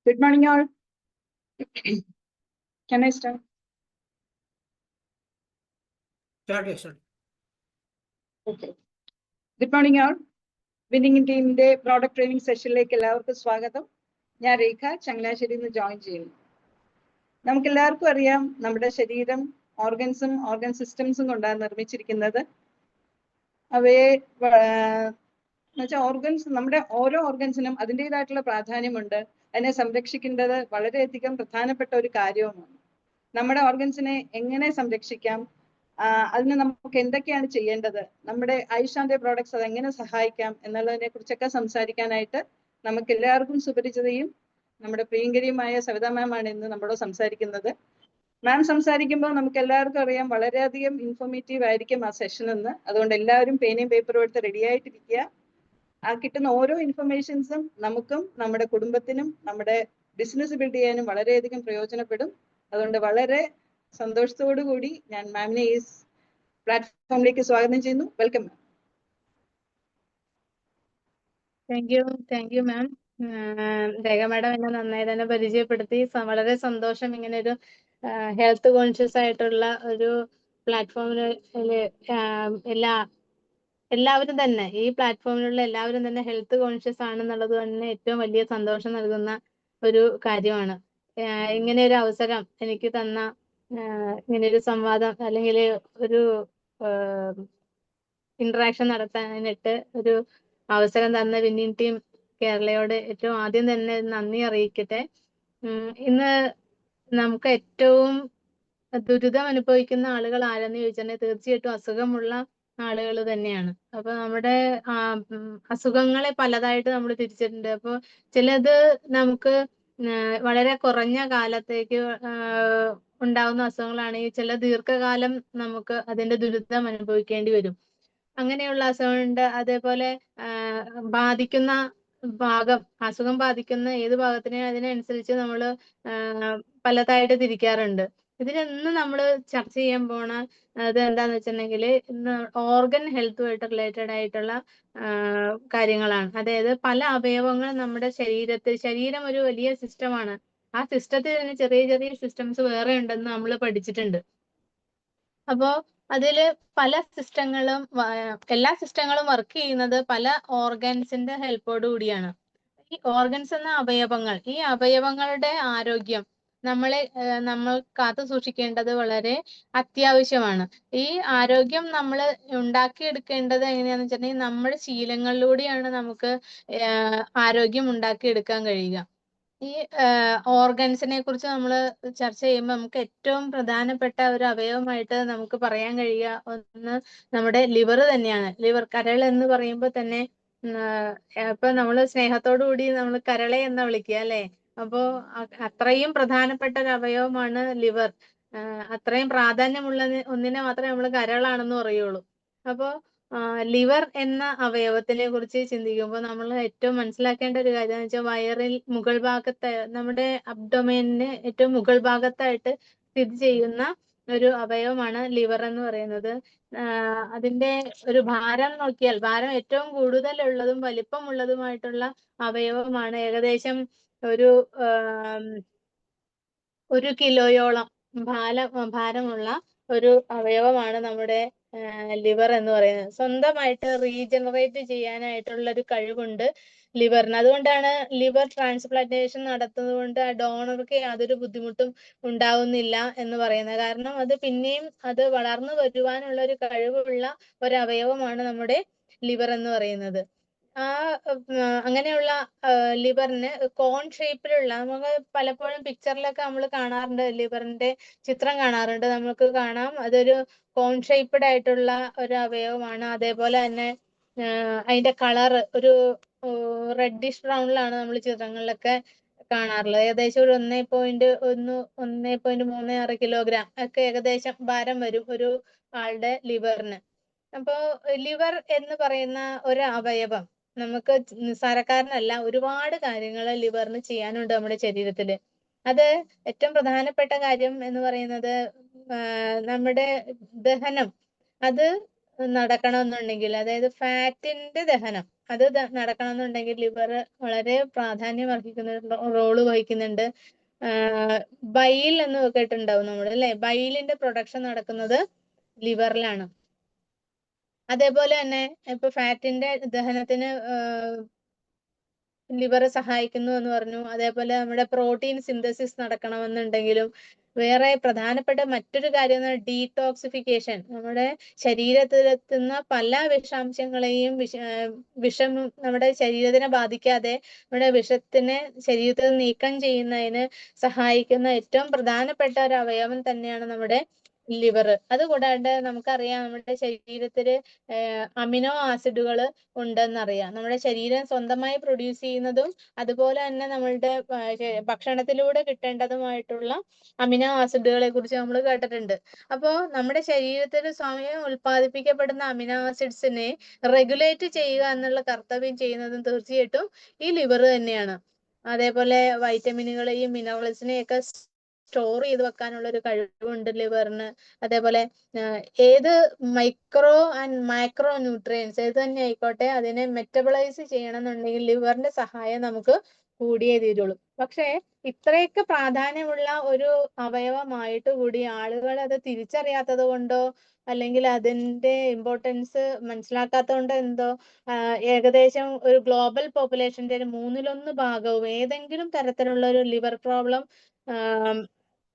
Good morning, all. Can I start? Start. Okay. Good morning, all. Winning ടീമിന്റെ product training സെഷനിലേക്ക് എല്ലാവർക്കും സ്വാഗതം. ഞാൻ രേഖ ചങ്ങനാശ്ശേരിയിൽ നിന്ന് ജോയിൻ ചെയ്യുന്നു. നമുക്ക് എല്ലാവർക്കും അറിയാം, നമ്മുടെ ശരീരം ഓർഗൻസും ഓർഗൻ സിസ്റ്റംസും കൊണ്ടാണ് നിർമ്മിച്ചിരിക്കുന്നത്. അവയെ എന്നുവെച്ചാൽ ഓർഗൻസ്, നമ്മുടെ ഓരോ ഓർഗൻസിനും അതിൻ്റെതായിട്ടുള്ള പ്രാധാന്യമുണ്ട്. അതിനെ സംരക്ഷിക്കേണ്ടത് വളരെയധികം പ്രധാനപ്പെട്ട ഒരു കാര്യവുമാണ്. നമ്മുടെ ഓർഗൻസിനെ എങ്ങനെ സംരക്ഷിക്കാം, അതിന് നമുക്ക് എന്തൊക്കെയാണ് ചെയ്യേണ്ടത്, നമ്മുടെ ഐഷാന്റെ പ്രോഡക്ട്സ് അത് എങ്ങനെ സഹായിക്കാം എന്നുള്ളതിനെ കുറിച്ചൊക്കെ സംസാരിക്കാനായിട്ട് നമുക്ക് എല്ലാവർക്കും സുപരിചിതയും നമ്മുടെ പ്രിയങ്കരിയുമായ സവിത മാം ആണ് ഇന്ന് നമ്മളോട് സംസാരിക്കുന്നത്. മാം സംസാരിക്കുമ്പോൾ നമുക്ക് എല്ലാവർക്കും അറിയാം വളരെയധികം ഇൻഫോർമേറ്റീവ് ആയിരിക്കും ആ സെഷൻ എന്ന്. അതുകൊണ്ട് എല്ലാവരും പേനയും പേപ്പറും എടുത്ത് റെഡി ആയിട്ടിരിക്കുക. ആ കിട്ടുന്ന ഓരോ ഇൻഫർമേഷൻസും നമുക്കും നമ്മുടെ കുടുംബത്തിനും നമ്മുടെ ബിസിനസ് ബിൽഡ് ചെയ്യാനും വളരെയധികം പ്രയോജനപ്പെടും. അതുകൊണ്ട് വളരെ സന്തോഷത്തോടു കൂടി ഞാൻ മാമിനെ ഈ പ്ലാറ്റ്ഫോമിലേക്ക് സ്വാഗതം ചെയ്യുന്നു. Welcome ma'am. Thank you ma'am. Rekha madam എന്നെ നന്നായി തന്നെ പരിചയപ്പെടുത്തി. വളരെ സന്തോഷം ഇങ്ങനെ ഒരു ഹെൽത്ത് കോൺഷ്യസ് ആയിട്ടുള്ള ഒരു പ്ലാറ്റ്ഫോമിൽ എല്ലാവരും തന്നെ, ഈ പ്ലാറ്റ്ഫോമിലുള്ള എല്ലാവരും തന്നെ ഹെൽത്ത് കോൺഷ്യസ് ആണെന്നുള്ളത് തന്നെ ഏറ്റവും വലിയ സന്തോഷം നൽകുന്ന ഒരു കാര്യമാണ്. ഇങ്ങനെ ഒരു അവസരം എനിക്ക് തന്ന, ഇങ്ങനെ ഒരു സംവാദം അല്ലെങ്കിൽ ഒരു ഇന്ററാക്ഷൻ നടത്താനായിട്ട് ഒരു അവസരം തന്ന വിന്നിംഗ് ടീം കേരളയോട് ഏറ്റവും ആദ്യം തന്നെ നന്ദി അറിയിക്കട്ടെ. ഇന്ന് നമുക്ക് ഏറ്റവും ദുരിതം അനുഭവിക്കുന്ന ആളുകൾ ആരെന്ന് ചോദിച്ചിട്ടുണ്ടെങ്കിൽ തീർച്ചയായിട്ടും അസുഖമുള്ള ആളുകൾ തന്നെയാണ്. അപ്പൊ നമ്മുടെ അസുഖങ്ങളെ പലതായിട്ട് നമ്മൾ തിരിച്ചിട്ടുണ്ട്. അപ്പോൾ ചിലത് നമുക്ക് വളരെ കുറഞ്ഞ കാലത്തേക്ക് ഉണ്ടാവുന്ന അസുഖങ്ങളാണെങ്കിൽ ചില ദീർഘകാലം നമുക്ക് അതിന്റെ ദുരിതം അനുഭവിക്കേണ്ടി വരും. അങ്ങനെയുള്ള അസുഖമുണ്ട്. അതേപോലെ ബാധിക്കുന്ന ഭാഗം, അസുഖം ബാധിക്കുന്ന ഏത് ഭാഗത്തിനെ അതിനനുസരിച്ച് നമ്മൾ പലതായിട്ട് തിരിക്കാറുണ്ട്. ഇതിലൊന്നും നമ്മൾ ചർച്ച ചെയ്യാൻ പോണ അത് എന്താന്ന് വെച്ചിട്ടുണ്ടെങ്കിൽ ഇന്ന് ഓർഗൻ ഹെൽത്തുമായിട്ട് റിലേറ്റഡ് ആയിട്ടുള്ള കാര്യങ്ങളാണ്. അതായത് പല അവയവങ്ങൾ നമ്മുടെ ശരീരം ഒരു വലിയ സിസ്റ്റമാണ്. ആ സിസ്റ്റത്തിൽ തന്നെ ചെറിയ ചെറിയ സിസ്റ്റംസ് വേറെ ഉണ്ടെന്ന് നമ്മൾ പഠിച്ചിട്ടുണ്ട്. അപ്പോ അതില് പല സിസ്റ്റങ്ങളും, എല്ലാ സിസ്റ്റങ്ങളും വർക്ക് ചെയ്യുന്നത് പല ഓർഗൻസിന്റെ ഹെൽപ്പോട് കൂടിയാണ്. ഈ ഓർഗൻസ് എന്ന അവയവങ്ങൾ, ഈ അവയവങ്ങളുടെ ആരോഗ്യം നമ്മൾ കാത്തു സൂക്ഷിക്കേണ്ടത് വളരെ അത്യാവശ്യമാണ്. ഈ ആരോഗ്യം നമ്മൾ ഉണ്ടാക്കിയെടുക്കേണ്ടത് എങ്ങനെയാന്ന് വെച്ചിട്ടുണ്ടെങ്കിൽ നമ്മുടെ ശീലങ്ങളിലൂടെയാണ് നമുക്ക് ആരോഗ്യം ഉണ്ടാക്കിയെടുക്കാൻ കഴിയുക. ഈ ഓർഗൻസിനെ കുറിച്ച് നമ്മൾ ചർച്ച ചെയ്യുമ്പോൾ നമുക്ക് ഏറ്റവും പ്രധാനപ്പെട്ട ഒരു അവയവമായിട്ട് നമുക്ക് പറയാൻ കഴിയുക ഒന്ന് നമ്മുടെ ലിവർ തന്നെയാണ്. ലിവർ, കരൾ എന്ന് പറയുമ്പോൾ തന്നെ ഇപ്പൊ നമ്മൾ സ്നേഹത്തോടു കൂടി നമ്മൾ കരളെ എന്ന് വിളിക്കുക അല്ലെ. അപ്പോ അത്രയും പ്രധാനപ്പെട്ട ഒരു അവയവമാണ് ലിവർ. അത്രയും പ്രാധാന്യമുള്ള ഒന്നിനെ മാത്രമേ നമ്മൾ കരളാണെന്ന് പറയുള്ളൂ. അപ്പോ ലിവർ എന്ന അവയവത്തിനെ കുറിച്ച് ചിന്തിക്കുമ്പോൾ നമ്മൾ ഏറ്റവും മനസ്സിലാക്കേണ്ട ഒരു കാര്യം എന്ന് വെച്ചാൽ വയറിൽ മുകൾ ഭാഗത്ത്, നമ്മുടെ അബ്ഡൊമേനിന് ഏറ്റവും മുകൾ ഭാഗത്തായിട്ട് സ്ഥിതി ചെയ്യുന്ന ഒരു അവയവമാണ് ലിവർ എന്ന് പറയുന്നത്. അതിന്റെ ഒരു ഭാരം നോക്കിയാൽ, ഭാരം ഏറ്റവും കൂടുതലുള്ളതും വലിപ്പമുള്ളതുമായിട്ടുള്ള അവയവമാണ്. ഏകദേശം ഒരു കിലോയോളം ഭാരമുള്ള ഒരു അവയവമാണ് നമ്മുടെ ലിവർ എന്ന് പറയുന്നത്. സ്വന്തമായിട്ട് റീജനറേറ്റ് ചെയ്യാനായിട്ടുള്ള ഒരു കഴിവുണ്ട് ലിവറിന്. അതുകൊണ്ടാണ് ലിവർ ട്രാൻസ്പ്ലാന്റേഷൻ നടത്തുന്നത് കൊണ്ട് ഡോണർക്ക് യാതൊരു ബുദ്ധിമുട്ടും ഉണ്ടാവുന്നില്ല എന്ന് പറയുന്നത്. കാരണം അത് പിന്നെയും അത് വളർന്നു വരുവാനുള്ള ഒരു കഴിവുള്ള ഒരു അവയവമാണ് നമ്മുടെ ലിവർ എന്ന് പറയുന്നത്. അങ്ങനെയുള്ള ലിവറിന് കോൺ ഷേപ്പിലുള്ള, നമുക്ക് പലപ്പോഴും പിക്ചറിലൊക്കെ നമ്മൾ കാണാറുണ്ട്, ലിവറിന്റെ ചിത്രം കാണാറുണ്ട്. നമുക്ക് കാണാം അതൊരു കോൺ ഷേപ്പ്ഡ് ആയിട്ടുള്ള ഒരു അവയവമാണ്. അതേപോലെ തന്നെ അതിന്റെ കളർ ഒരു റെഡിഷ് ബ്രൗണിലാണ് നമ്മൾ ചിത്രങ്ങളിലൊക്കെ കാണാറുള്ളത്. ഏകദേശം ഒരു 1.36 കിലോഗ്രാം ഒക്കെ ഏകദേശം ഭാരം വരും ഒരു ആളുടെ ലിവറിന്. അപ്പോ ലിവർ എന്ന് പറയുന്ന ഒരു അവയവം നമുക്ക് നിസ്സാരക്കാരനല്ല. ഒരുപാട് കാര്യങ്ങൾ ലിവറിന് ചെയ്യാനുണ്ട് നമ്മുടെ ശരീരത്തില്. അത് ഏറ്റവും പ്രധാനപ്പെട്ട കാര്യം എന്ന് പറയുന്നത് നമ്മുടെ ദഹനം. അത് നടക്കണമെന്നുണ്ടെങ്കിൽ, അതായത് ഫാറ്റിന്റെ ദഹനം അത് നടക്കണമെന്നുണ്ടെങ്കിൽ ലിവർ വളരെ പ്രാധാന്യം അർഹിക്കുന്ന റോള് വഹിക്കുന്നുണ്ട്. ബൈൽ എന്ന് കേട്ടിട്ടുണ്ടാവും നമ്മൾ അല്ലെ, ബൈലിന്റെ പ്രൊഡക്ഷൻ നടക്കുന്നത് ലിവറിലാണ്. അതേപോലെ തന്നെ ഇപ്പൊ ഫാറ്റിന്റെ ദഹനത്തിന് ലിവർ സഹായിക്കുന്നു എന്ന് പറഞ്ഞു. അതേപോലെ നമ്മുടെ പ്രോട്ടീൻ സിന്തസിസ് നടക്കണമെന്നുണ്ടെങ്കിലും വേറെ പ്രധാനപ്പെട്ട മറ്റൊരു കാര്യം ഡീടോക്സിഫിക്കേഷൻ. നമ്മുടെ ശരീരത്തിലെത്തുന്ന പല വിഷാംശങ്ങളെയും വിഷം നമ്മുടെ ശരീരത്തിനെ ബാധിക്കാതെ നമ്മുടെ വിഷത്തിനെ ശരീരത്തിൽ നീക്കം ചെയ്യുന്നതിന് സഹായിക്കുന്ന ഏറ്റവും പ്രധാനപ്പെട്ട ഒരു അവയവം തന്നെയാണ് നമ്മുടെ ലിവർ. അതുകൂടാണ്ട് നമുക്കറിയാം നമ്മുടെ ശരീരത്തില് അമിനോ ആസിഡുകൾ ഉണ്ടെന്നറിയാം. നമ്മുടെ ശരീരം സ്വന്തമായി പ്രൊഡ്യൂസ് ചെയ്യുന്നതും അതുപോലെ തന്നെ നമ്മളുടെ ഭക്ഷണത്തിലൂടെ കിട്ടേണ്ടതുമായിട്ടുള്ള അമിനോ ആസിഡുകളെ കുറിച്ച് നമ്മൾ കേട്ടിട്ടുണ്ട്. അപ്പോൾ നമ്മുടെ ശരീരത്തിൽ സ്വയം ഉൽപ്പാദിപ്പിക്കപ്പെടുന്ന അമിനോ ആസിഡ്സിനെ റെഗുലേറ്റ് ചെയ്യുക എന്നുള്ള കർത്തവ്യം ചെയ്യുന്നതും തീർച്ചയായിട്ടും ഈ ലിവർ തന്നെയാണ്. അതേപോലെ വൈറ്റമിനുകളെയും മിനറൽസിനെയും ഒക്കെ സ്റ്റോർ ചെയ്ത് വെക്കാനുള്ള ഒരു കഴിവുണ്ട് ലിവറിന്. അതേപോലെ ഏത് മൈക്രോ ആൻഡ് മൈക്രോ ന്യൂട്രിയൻസ് ഏത് തന്നെ ആയിക്കോട്ടെ അതിനെ മെറ്റബിളൈസ് ചെയ്യണമെന്നുണ്ടെങ്കിൽ ലിവറിന്റെ സഹായം നമുക്ക് കൂടിയേ തീരുള്ളൂ. പക്ഷേ ഇത്രയൊക്കെ പ്രാധാന്യമുള്ള ഒരു അവയവമായിട്ട് കൂടി ആളുകൾ അത് തിരിച്ചറിയാത്തത് കൊണ്ടോ അല്ലെങ്കിൽ അതിന്റെ ഇമ്പോർട്ടൻസ് മനസ്സിലാക്കാത്തത് കൊണ്ടോ എന്തോ ഏകദേശം ഒരു ഗ്ലോബൽ പോപ്പുലേഷന്റെ ഒരു 1/3 ഭാഗവും ഏതെങ്കിലും തരത്തിലുള്ള ഒരു ലിവർ പ്രോബ്ലം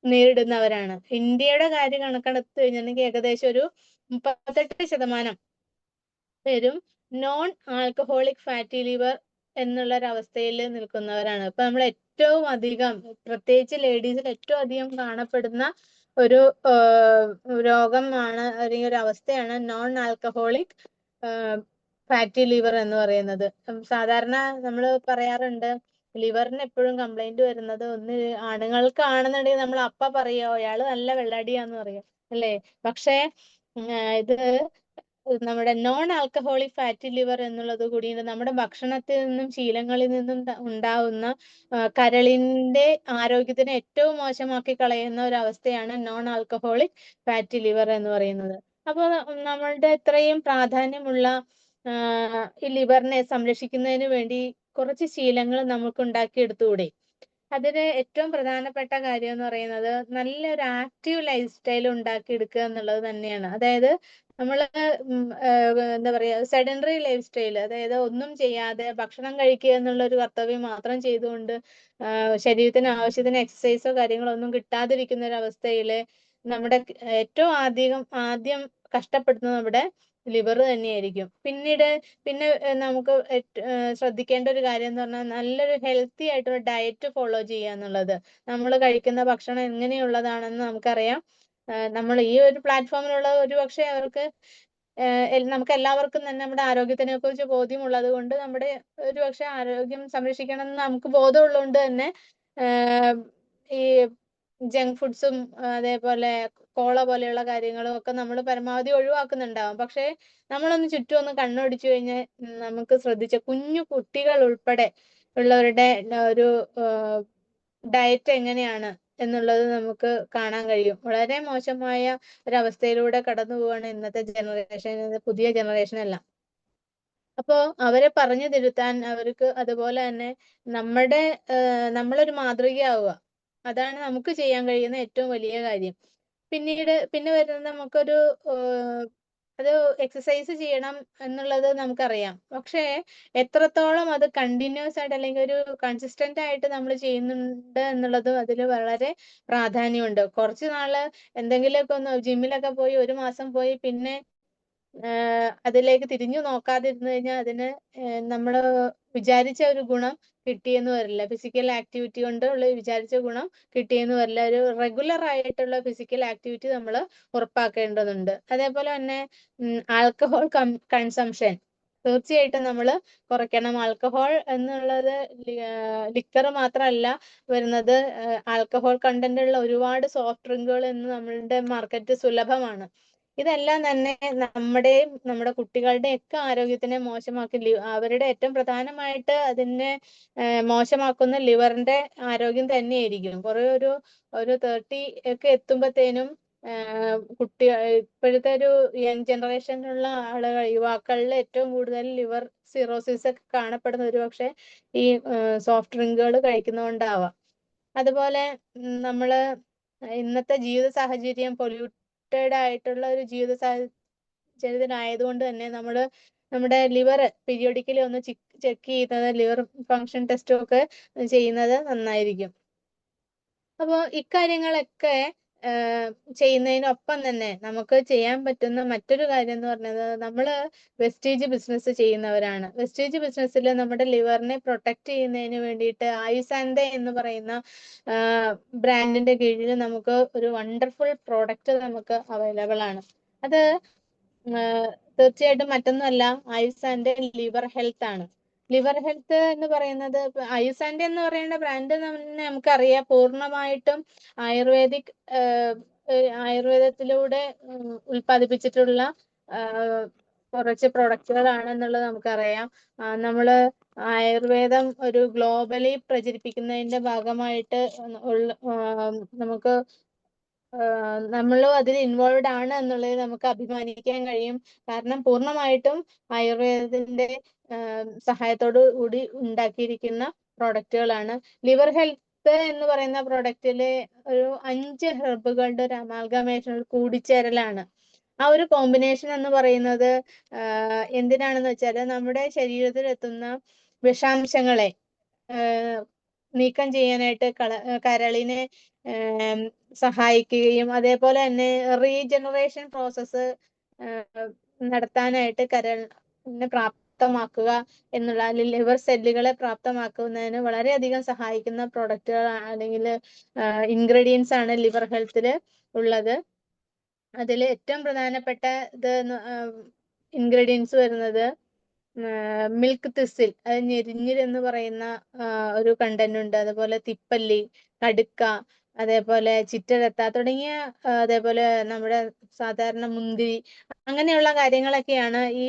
നേരിടുന്നവരാണ്. ഇന്ത്യയുടെ കാര്യം കണക്കെടുത്ത് കഴിഞ്ഞിട്ടുണ്ടെങ്കിൽ ഏകദേശം ഒരു 38% പേരും നോൺ ആൽക്കഹോളിക് ഫാറ്റി ലിവർ എന്നുള്ള ഒരു അവസ്ഥയിൽ നിൽക്കുന്നവരാണ്. ഇപ്പൊ നമ്മൾ ഏറ്റവും അധികം പ്രത്യേകിച്ച് ലേഡീസിൽ ഏറ്റവും അധികം കാണപ്പെടുന്ന ഒരു രോഗമാണ് അല്ലെങ്കിൽ ഒരു അവസ്ഥയാണ് നോൺ ആൽക്കഹോളിക് ഫാറ്റി ലിവർ എന്ന് പറയുന്നത്. സാധാരണ നമ്മൾ പറയാറുണ്ട് ലിവറിന് എപ്പോഴും കംപ്ലൈന്റ് വരുന്നത് ഒന്ന് ആണുങ്ങൾക്കാണെന്നുണ്ടെങ്കിൽ നമ്മൾ അപ്പ പറയോ അയാള് നല്ല വെള്ളാടിയാന്ന് പറയും അല്ലേ. പക്ഷേ ഇത് നമ്മുടെ നോൺ ആൽക്കഹോളിക് ഫാറ്റി ലിവർ എന്നുള്ളത് കൂടി നമ്മുടെ ഭക്ഷണത്തിൽ നിന്നും ശീലങ്ങളിൽ നിന്നും ഉണ്ടാവുന്ന കരളിന്റെ ആരോഗ്യത്തിനെ ഏറ്റവും മോശമാക്കി കളയുന്ന ഒരു അവസ്ഥയാണ് നോൺ ആൽക്കഹോളിക് ഫാറ്റി ലിവർ എന്ന് പറയുന്നത്. അപ്പോൾ നമ്മളുടെ ഇത്രയും പ്രാധാന്യമുള്ള ഈ ലിവറിനെ സംരക്ഷിക്കുന്നതിന് വേണ്ടി കുറച്ച് ശീലങ്ങൾ നമുക്ക് ഉണ്ടാക്കിയെടുത്തുകൂടെ? അതിന് ഏറ്റവും പ്രധാനപ്പെട്ട കാര്യം എന്ന് പറയുന്നത് നല്ലൊരു ആക്റ്റീവ് ലൈഫ് സ്റ്റൈൽ ഉണ്ടാക്കിയെടുക്കുക എന്നുള്ളത് തന്നെയാണ്. അതായത് നമ്മള് എന്താ പറയാ സെഡൻഡറി ലൈഫ് സ്റ്റൈൽ, അതായത് ഒന്നും ചെയ്യാതെ ഭക്ഷണം കഴിക്കുക എന്നുള്ള ഒരു കർത്തവ്യം മാത്രം ചെയ്തുകൊണ്ട് ശരീരത്തിന് ആവശ്യത്തിന് എക്സസൈസോ കാര്യങ്ങളോ ഒന്നും കിട്ടാതിരിക്കുന്ന ഒരു അവസ്ഥയില് നമ്മുടെ ഏറ്റവും ആദ്യം കഷ്ടപ്പെടുന്നത് നമ്മുടെ ലിവർ തന്നെയായിരിക്കും. പിന്നെ നമുക്ക് ശ്രദ്ധിക്കേണ്ട ഒരു കാര്യം എന്ന് പറഞ്ഞാൽ നല്ലൊരു ഹെൽത്തി ആയിട്ടുള്ള ഡയറ്റ് ഫോളോ ചെയ്യുക എന്നുള്ളത്. നമ്മൾ കഴിക്കുന്ന ഭക്ഷണം എങ്ങനെയുള്ളതാണെന്ന് നമുക്കറിയാം. നമ്മൾ ഈ ഒരു പ്ലാറ്റ്ഫോമിലുള്ള ഒരുപക്ഷെ അവർക്ക് നമുക്ക് എല്ലാവർക്കും തന്നെ നമ്മുടെ ആരോഗ്യത്തിനെ കുറിച്ച് ബോധ്യമുള്ളത് കൊണ്ട് നമ്മുടെ ഒരുപക്ഷെ ആരോഗ്യം സംരക്ഷിക്കണം എന്ന് നമുക്ക് ബോധമുള്ളതുകൊണ്ട് തന്നെ ഈ ജങ്ക് ഫുഡ്സും അതേപോലെ കോള പോലെയുള്ള കാര്യങ്ങളും ഒക്കെ നമ്മൾ പരമാവധി ഒഴിവാക്കുന്നുണ്ടാവും. പക്ഷെ നമ്മളൊന്ന് ചുറ്റും ഒന്ന് കണ്ണോടിച്ചു കഴിഞ്ഞാൽ നമുക്ക് ശ്രദ്ധിച്ച കുഞ്ഞു കുട്ടികൾ ഉൾപ്പെടെ ഉള്ളവരുടെ ഒരു ഡയറ്റ് എങ്ങനെയാണ് എന്നുള്ളത് നമുക്ക് കാണാൻ കഴിയും. വളരെ മോശമായ ഒരവസ്ഥയിലൂടെ കടന്നു പോവാണ് ഇന്നത്തെ ജനറേഷൻ, പുതിയ ജനറേഷൻ എല്ലാം. അപ്പോ അവരെ പറഞ്ഞു തിരുത്താൻ അവർക്ക് അതുപോലെ തന്നെ നമ്മളൊരു മാതൃകയാവുക, അതാണ് നമുക്ക് ചെയ്യാൻ കഴിയുന്ന ഏറ്റവും വലിയ കാര്യം. പിന്നെ വരുന്നത് നമുക്കൊരു അത് എക്സസൈസ് ചെയ്യണം എന്നുള്ളത് നമുക്കറിയാം. പക്ഷേ എത്രത്തോളം അത് കണ്ടിന്യൂസ് ആയിട്ട് അല്ലെങ്കിൽ ഒരു കൺസിസ്റ്റന്റ് ആയിട്ട് നമ്മൾ ചെയ്യുന്നുണ്ട് എന്നുള്ളത് അതിൽ വളരെ പ്രാധാന്യമുണ്ട്. കുറച്ച് നാള് എന്തെങ്കിലുമൊക്കെ ഒന്ന് ജിമ്മിലൊക്കെ പോയി 1 മാസം പോയി പിന്നെ അതിലേക്ക് തിരിഞ്ഞു നോക്കാതിരുന്നു കഴിഞ്ഞാൽ അതിന് നമ്മൾ വിചാരിച്ച ഒരു ഗുണം കിട്ടിയെന്ന് വരില്ല. ഫിസിക്കൽ ആക്ടിവിറ്റി കൊണ്ട് ഉള്ള വിചാരിച്ച ഗുണം കിട്ടിയെന്ന് വരില്ല. ഒരു റെഗുലർ ആയിട്ടുള്ള ഫിസിക്കൽ ആക്ടിവിറ്റി നമ്മൾ ഉറപ്പാക്കേണ്ടതുണ്ട്. അതേപോലെ തന്നെ ആൽക്കഹോൾ കൺസംഷൻ തീർച്ചയായിട്ടും നമ്മൾ കുറയ്ക്കണം. ആൽക്കഹോൾ എന്നുള്ളത് ലിക്കർ മാത്രമല്ല വരുന്നത്, ആൽക്കഹോൾ കണ്ടന്റ് ഉള്ള ഒരുപാട് സോഫ്റ്റ് ഡ്രിങ്കുകൾ ഇന്ന് നമ്മളുടെ മാർക്കറ്റ് സുലഭമാണ്. ഇതെല്ലാം തന്നെ നമ്മുടെ കുട്ടികളുടെ ഒക്കെ ആരോഗ്യത്തിനെ മോശമാക്കി, അവരുടെ ഏറ്റവും പ്രധാനമായിട്ട് അതിനെ മോശമാക്കുന്ന ലിവറിന്റെ ആരോഗ്യം തന്നെയായിരിക്കും. കുറെ ഒരു 30 ഒക്കെ എത്തുമ്പോഴത്തേനും ഇപ്പോഴത്തെ ഒരു യങ് ജനറേഷനിലുള്ള ആളുകൾ, യുവാക്കളിൽ ഏറ്റവും കൂടുതൽ ലിവർ സിറോസിസ് ഒക്കെ കാണപ്പെടുന്ന ഒരു പക്ഷേ ഈ സോഫ്റ്റ് ഡ്രിങ്കുകൾ കഴിക്കുന്നതുകൊണ്ടാവാം. അതുപോലെ നമ്മള് ഇന്നത്തെ ജീവിത സാഹചര്യം പൊല്യൂട്ടഡ് ആയിട്ടുള്ള ഒരു ജീവിത സാഹചര്യത്തിനായതുകൊണ്ട് തന്നെ നമ്മുടെ ലിവർ പീരിയോഡിക്കലി ഒന്ന് ചെക്ക് ചെയ്യുന്നത്, ലിവർ ഫങ്ഷൻ ടെസ്റ്റും ഒക്കെ ചെയ്യുന്നത് നന്നായിരിക്കും. അപ്പോൾ ഇക്കാര്യങ്ങളൊക്കെ ചെയ്യുന്നതിനൊപ്പം തന്നെ നമുക്ക് ചെയ്യാൻ പറ്റുന്ന മറ്റൊരു കാര്യം എന്ന് പറഞ്ഞത്, നമ്മൾ വെസ്റ്റേജ് ബിസിനസ് ചെയ്യുന്നവരാണ്. വെസ്റ്റേജ് ബിസിനസ്സിൽ നമ്മുടെ ലിവറിനെ പ്രൊട്ടക്ട് ചെയ്യുന്നതിന് വേണ്ടിയിട്ട് ആയുസാൻഡെ എന്ന് പറയുന്ന ബ്രാൻഡിന്റെ കീഴിൽ നമുക്ക് ഒരു വണ്ടർഫുൾ പ്രോഡക്റ്റ് നമുക്ക് അവൈലബിൾ ആണ്. അത് തീർച്ചയായിട്ടും മറ്റൊന്നുമല്ല, ആയുസാൻഡെ ലിവർ ഹെൽത്ത് ആണ്. ലിവർ ഹെൽത്ത് എന്ന് പറയുന്നത്, ആയുസാൻഡെ എന്ന് പറയുന്ന ബ്രാൻഡ് നമുക്കറിയാം പൂർണ്ണമായിട്ടും ആയുർവേദത്തിലൂടെ ഉൽപ്പാദിപ്പിച്ചിട്ടുള്ള കുറച്ച് പ്രൊഡക്റ്റുകളാണെന്നുള്ളത് നമുക്കറിയാം. നമ്മള് ആയുർവേദം ഒരു ഗ്ലോബലി പ്രചരിപ്പിക്കുന്നതിന്റെ ഭാഗമായിട്ട് നമുക്ക് നമ്മളും അതിൽ ഇൻവോൾവ് ആണ് എന്നുള്ളത് നമുക്ക് അഭിമാനിക്കാൻ കഴിയും. കാരണം പൂർണ്ണമായിട്ടും ആയുർവേദത്തിന്റെ സഹായത്തോടു കൂടി ഉണ്ടാക്കിയിരിക്കുന്ന പ്രോഡക്റ്റുകളാണ്. ലിവർ ഹെൽത്ത് എന്ന് പറയുന്ന പ്രോഡക്റ്റില് ഒരു 5 ഹെർബുകളുടെ ഒരു അമാൽഗമേഷൻ, കൂടിച്ചേരലാണ്. ആ ഒരു കോമ്പിനേഷൻ എന്ന് പറയുന്നത് എന്തിനാണെന്ന് വെച്ചാൽ, നമ്മുടെ ശരീരത്തിൽ എത്തുന്ന വിഷാംശങ്ങളെ നീക്കം ചെയ്യാനായിട്ട്, കരളിനെ സഹായിക്കുകയും അതേപോലെ തന്നെ റീജനറേഷൻ പ്രോസസ്സ് നടത്താനായിട്ട് കരളിനെ പ്രാപ്തമാക്കുക എന്നുള്ള, ലിവർ സെല്ലുകളെ പ്രാപ്തമാക്കുന്നതിന് വളരെയധികം സഹായിക്കുന്ന പ്രോഡക്റ്റുകൾ അല്ലെങ്കിൽ ഇൻഗ്രീഡിയൻസ് ആണ് ലിവർ ഹെൽത്തിൽ ഉള്ളത്. അതിൽ ഏറ്റവും പ്രധാനപ്പെട്ട ഇൻഗ്രീഡിയൻസ് വരുന്നത് മിൽക്ക് തിസിൽ, അത് ഞെരിഞ്ഞിൽ എന്ന് പറയുന്ന ഒരു കണ്ടന്റ് ഉണ്ട്. അതുപോലെ തിപ്പല്ലി, കടുക്ക, അതേപോലെ ചിറ്റരത്ത തുടങ്ങിയ, അതേപോലെ നമ്മുടെ സാധാരണ മുന്തിരി, അങ്ങനെയുള്ള കാര്യങ്ങളൊക്കെയാണ് ഈ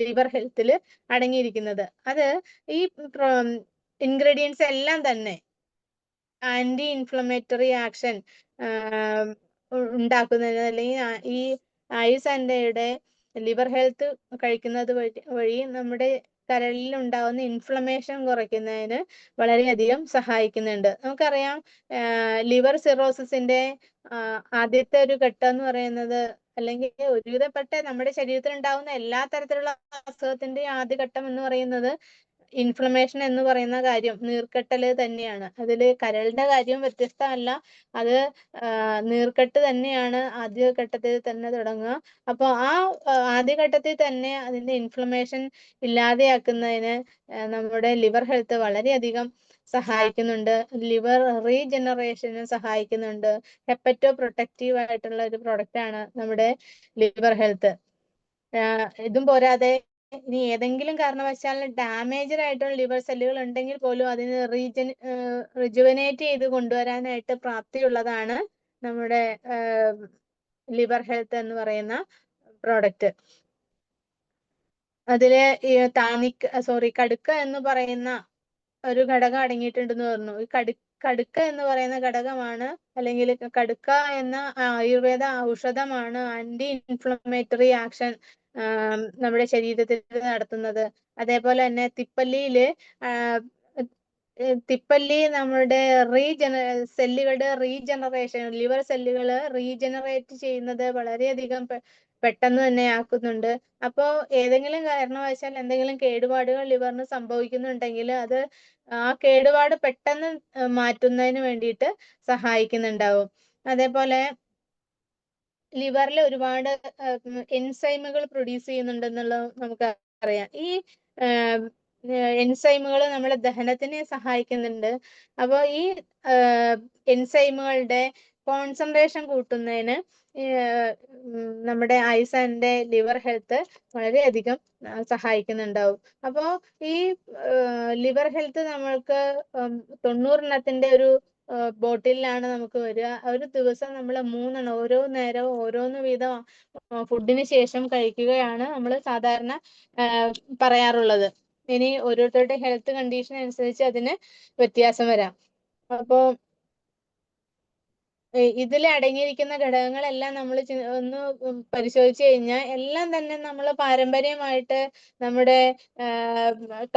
ലിവർ ഹെൽത്തിൽ അടങ്ങിയിരിക്കുന്നത്. അത് ഈ ഇൻഗ്രീഡിയൻസ് എല്ലാം തന്നെ ആന്റി ഇൻഫ്ലമേറ്ററി ആക്ഷൻ ഉണ്ടാക്കുന്നതിന്, അല്ലെങ്കിൽ ഈ ആയുസാൻഡയുടെ ലിവർ ഹെൽത്ത് കഴിക്കുന്നത് വഴി നമ്മുടെ കരളിൽ ഉണ്ടാകുന്ന ഇൻഫ്ലമേഷൻ കുറയ്ക്കുന്നതിന് വളരെയധികം സഹായിക്കുന്നുണ്ട്. നമുക്കറിയാം ലിവർ സിറോസിന്റെ ആദ്യത്തെ ഒരു ഘട്ടം എന്ന് പറയുന്നത്, അല്ലെങ്കിൽ ഒരുവിധപ്പെട്ട നമ്മുടെ ശരീരത്തിൽ ഉണ്ടാകുന്ന എല്ലാ തരത്തിലുള്ള അസുഖത്തിന്റെ ആദ്യഘട്ടം എന്ന് പറയുന്നത് ഇൻഫ്ലമേഷൻ എന്ന് പറയുന്ന കാര്യം, നീർക്കെട്ടല് തന്നെയാണ്. അതിൽ കരളിന്റെ കാര്യം വ്യത്യസ്തമല്ല, അത് നീർക്കെട്ട് തന്നെയാണ് ആദ്യഘട്ടത്തിൽ തന്നെ തുടങ്ങുക. അപ്പോൾ ആ ആദ്യഘട്ടത്തിൽ തന്നെ അതിന്റെ ഇൻഫ്ലമേഷൻ ഇല്ലാതെയാക്കുന്നതിന് നമ്മുടെ ലിവർ ഹെൽത്ത് വളരെയധികം സഹായിക്കുന്നുണ്ട്. ലിവർ റീജനറേഷന് സഹായിക്കുന്നുണ്ട്. ഹെപ്പറ്റോ പ്രൊട്ടക്റ്റീവ് ആയിട്ടുള്ള ഒരു പ്രൊഡക്റ്റ് ആണ് നമ്മുടെ ലിവർ ഹെൽത്ത്. ഇതും പോരാതെ ഇനി ഏതെങ്കിലും കാരണവശാൽ ഡാമേജഡ് ആയിട്ടുള്ള ലിവർ സെല്ലുകൾ ഉണ്ടെങ്കിൽ പോലും അതിന് റിജുവനേറ്റ് ചെയ്ത് കൊണ്ടുവരാനായിട്ട് പ്രാപ്തിയുള്ളതാണ് നമ്മുടെ ലിവർ ഹെൽത്ത് എന്ന് പറയുന്ന പ്രോഡക്റ്റ്. അതില് ഈ കടുക്ക എന്ന് പറയുന്ന ഒരു ഘടകം അടങ്ങിയിട്ടുണ്ടെന്ന് പറഞ്ഞു. ഈ കടുക്ക എന്ന് പറയുന്ന ഘടകമാണ്, അല്ലെങ്കിൽ കടുക്ക എന്ന ആയുർവേദ ഔഷധമാണ് ആന്റി ഇൻഫ്ലമേറ്ററി ആക്ഷൻ നമ്മുടെ ശരീരത്തിൽ നടത്തുന്നത്. അതേപോലെ തന്നെ തിപ്പല്ലി നമ്മുടെ സെല്ലുകളുടെ റീജനറേഷൻ, ലിവർ സെല്ലുകൾ റീജനറേറ്റ് ചെയ്യുന്നത് വളരെയധികം പെട്ടെന്ന് തന്നെ ആക്കുന്നുണ്ട്. അപ്പോൾ ഏതെങ്കിലും കാരണവശാൽ എന്തെങ്കിലും കേടുപാടുകൾ ലിവറിന് സംഭവിക്കുന്നുണ്ടെങ്കിൽ അത് ആ കേടുപാട് പെട്ടെന്ന് മാറ്റുന്നതിന് വേണ്ടിയിട്ട് സഹായിക്കുന്നുണ്ടാവും. അതേപോലെ ലിവറിൽ ഒരുപാട് എൻസൈമുകൾ പ്രൊഡ്യൂസ് ചെയ്യുന്നുണ്ടെന്നുള്ളത് നമുക്ക് അറിയാം. ഈ എൻസൈമുകൾ നമ്മളെ ദഹനത്തിനെ സഹായിക്കുന്നുണ്ട്. അപ്പോൾ ഈ എൻസൈമുകളുടെ കോൺസെൻട്രേഷൻ കൂട്ടുന്നതിന് നമ്മുടെ ആയുസാൻഡെ ലിവർ ഹെൽത്ത് വളരെയധികം സഹായിക്കുന്നുണ്ടാവും. അപ്പോൾ ഈ ലിവർ ഹെൽത്ത് നമ്മൾക്ക് 90 എണ്ണത്തിന്റെ ഒരു ബോട്ടിലാണ് നമുക്ക് വരിക. ഒരു ദിവസം നമ്മൾ 3 എണ്ണം ഓരോ നേരവും ഓരോന്ന് വീതം ഫുഡിന് ശേഷം കഴിക്കുകയാണ് നമ്മൾ സാധാരണ പറയാറുള്ളത്. ഇനി ഓരോരുത്തരുടെ ഹെൽത്ത് കണ്ടീഷൻ അനുസരിച്ച് അതിന് വ്യത്യാസം വരാം. അപ്പോൾ ഇതിൽ അടങ്ങിയിരിക്കുന്ന ഘടകങ്ങളെല്ലാം നമ്മൾ ഒന്ന് പരിശോധിച്ചു കഴിഞ്ഞാൽ എല്ലാം തന്നെ നമ്മൾ പാരമ്പര്യമായിട്ട് നമ്മുടെ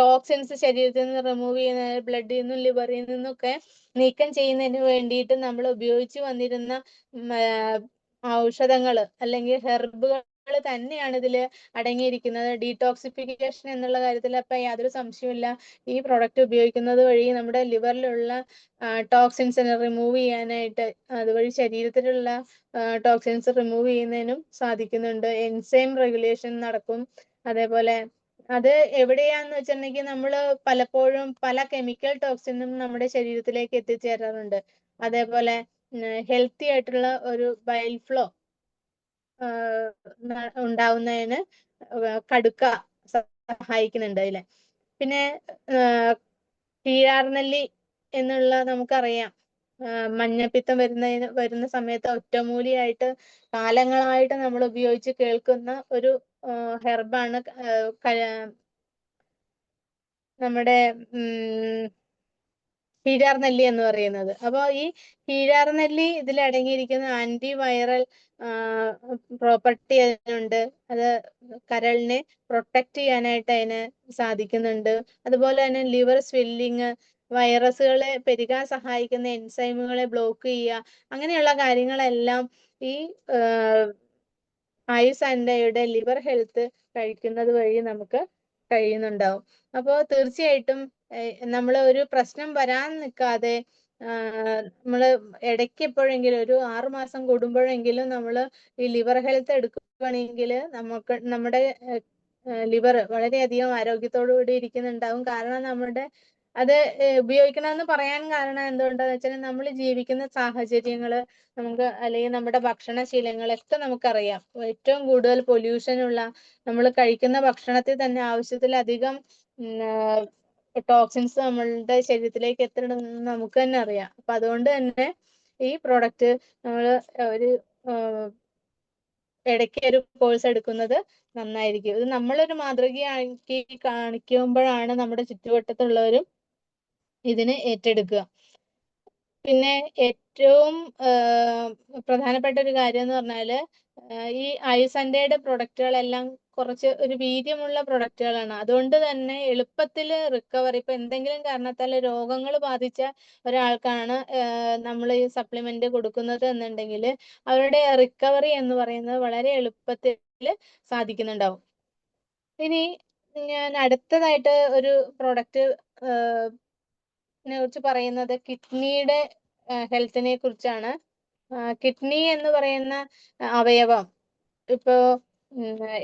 ടോക്സിൻസ് ശരീരത്തിൽ നിന്ന് റിമൂവ് ചെയ്യുന്ന, ബ്ലഡിൽ നിന്നും ലിവറിൽ നിന്നൊക്കെ നീക്കം ചെയ്യുന്നതിന് വേണ്ടിയിട്ട് നമ്മൾ ഉപയോഗിച്ചു വന്നിരുന്ന ഔഷധങ്ങൾ അല്ലെങ്കിൽ ഹെർബുകൾ തന്നെയാണ് ഇതിൽ അടങ്ങിയിരിക്കുന്നത്. ഡീടോക്സിഫിക്കേഷൻ എന്നുള്ള കാര്യത്തിൽ അപ്പൊ യാതൊരു സംശയമില്ല. ഈ പ്രൊഡക്റ്റ് ഉപയോഗിക്കുന്നത് വഴി നമ്മുടെ ലിവറിലുള്ള ടോക്സിൻസ് റിമൂവ് ചെയ്യാനായിട്ട്, അതുവഴി ശരീരത്തിലുള്ള ടോക്സിൻസ് റിമൂവ് ചെയ്യുന്നതിനും സാധിക്കുന്നുണ്ട്. എൻസൈം റെഗുലേഷൻ നടക്കും. അതേപോലെ അത് എവിടെയാന്ന് വെച്ചിട്ടുണ്ടെങ്കിൽ നമ്മൾ പലപ്പോഴും പല കെമിക്കൽ ടോക്സിനും നമ്മുടെ ശരീരത്തിലേക്ക് എത്തിച്ചേരാറുണ്ട്. അതേപോലെ ഹെൽത്തി ആയിട്ടുള്ള ഒരു ബൈൽ ഫ്ലോ ഉണ്ടാവുന്നതിന് കടുക്ക സഹായിക്കുന്നുണ്ട് അതിലെ. പിന്നെ കീഴാർനെല്ലി എന്നുള്ള നമുക്കറിയാം, മഞ്ഞപ്പിത്തം വരുന്ന സമയത്ത് ഒറ്റമൂലിയായിട്ട് കാലങ്ങളായിട്ട് നമ്മൾ ഉപയോഗിച്ച് കേൾക്കുന്ന ഒരു ഹെർബാണ് നമ്മുടെ കീഴാർനെല്ലി എന്ന് പറയുന്നത്. അപ്പോൾ ഈ കീഴാർനെല്ലി ഇതിൽ അടങ്ങിയിരിക്കുന്ന ആന്റി വൈറൽ പ്രോപ്പർട്ടി അതിനുണ്ട്. അത് കരളിനെ പ്രൊട്ടക്ട് ചെയ്യാനായിട്ട് അതിന് സാധിക്കുന്നുണ്ട്. അതുപോലെ തന്നെ ലിവർ സ്വെല്ലിങ്, വൈറസുകളെ പെരുകാൻ സഹായിക്കുന്ന എൻസൈമുകളെ ബ്ലോക്ക് ചെയ്യുക, അങ്ങനെയുള്ള കാര്യങ്ങളെല്ലാം ഈ ആയുസാൻഡയുടെ ലിവർ ഹെൽത്ത് കഴിക്കുന്നത് വഴി നമുക്ക് കഴിയുന്നുണ്ടാവും. അപ്പോൾ തീർച്ചയായിട്ടും നമ്മൾ ഒരു പ്രശ്നം വരാൻ നിൽക്കാതെ നമ്മൾ ഇടയ്ക്ക് എപ്പോഴെങ്കിലും ഒരു 6 മാസം കൂടുമ്പോഴെങ്കിലും നമ്മൾ ഈ ലിവർ ഹെൽത്ത് എടുക്കുകയാണെങ്കിൽ നമ്മുടെ ലിവർ വളരെയധികം ആരോഗ്യത്തോടു കൂടി ഇരിക്കുന്നുണ്ടാവും. കാരണം നമ്മുടെ അത് ഉപയോഗിക്കണമെന്ന് പറയാൻ കാരണം എന്തുകൊണ്ടാന്ന് വെച്ചാൽ നമ്മൾ ജീവിക്കുന്ന സാഹചര്യങ്ങൾ നമുക്ക്, അല്ലെങ്കിൽ നമ്മുടെ ഭക്ഷണശീലങ്ങളൊക്കെ നമുക്കറിയാം. ഏറ്റവും കൂടുതൽ പൊല്യൂഷൻ ഉള്ള, നമ്മൾ കഴിക്കുന്ന ഭക്ഷണത്തിൽ തന്നെ ആവശ്യത്തിലധികം ടോക്സിൻസ് നമ്മളുടെ ശരീരത്തിലേക്ക് എത്തണമെന്ന് നമുക്ക് തന്നെ അറിയാം. അപ്പൊ അതുകൊണ്ട് തന്നെ ഈ പ്രോഡക്റ്റ് നമ്മൾ ഒരു ഇടയ്ക്ക് ഒരു കോഴ്സ് എടുക്കുന്നത് നന്നായിരിക്കും. ഇത് നമ്മളൊരു മാതൃകയാക്കി കാണിക്കുമ്പോഴാണ് നമ്മുടെ ചുറ്റുവട്ടത്തുള്ളവരും ഇതിന് ഏറ്റെടുക്കുക. പിന്നെ ഏറ്റവും പ്രധാനപ്പെട്ട ഒരു കാര്യം എന്ന് പറഞ്ഞാല് ഈ ആയുസാൻഡയുടെ പ്രൊഡക്റ്റുകളെല്ലാം കുറച്ച് ഒരു വീര്യമുള്ള പ്രൊഡക്റ്റുകളാണ്. അതുകൊണ്ട് തന്നെ എളുപ്പത്തിൽ റിക്കവർ, ഇപ്പൊ എന്തെങ്കിലും കാരണത്താൽ രോഗങ്ങൾ ബാധിച്ച ഒരാൾക്കാണ് നമ്മൾ ഈ സപ്ലിമെന്റ് കൊടുക്കുന്നത് എന്നുണ്ടെങ്കിൽ അവരുടെ റിക്കവറി എന്ന് പറയുന്നത് വളരെ എളുപ്പത്തിൽ സാധിക്കുന്നുണ്ടാവും. ഇനി ഞാൻ അടുത്തതായിട്ട് ഒരു പ്രൊഡക്റ്റ് കുറിച്ച് പറയുന്നത് കിഡ്നിയുടെ ഹെൽത്തിനെ കുറിച്ചാണ്. കിഡ്നി എന്ന് പറയുന്ന അവയവം ഇപ്പോ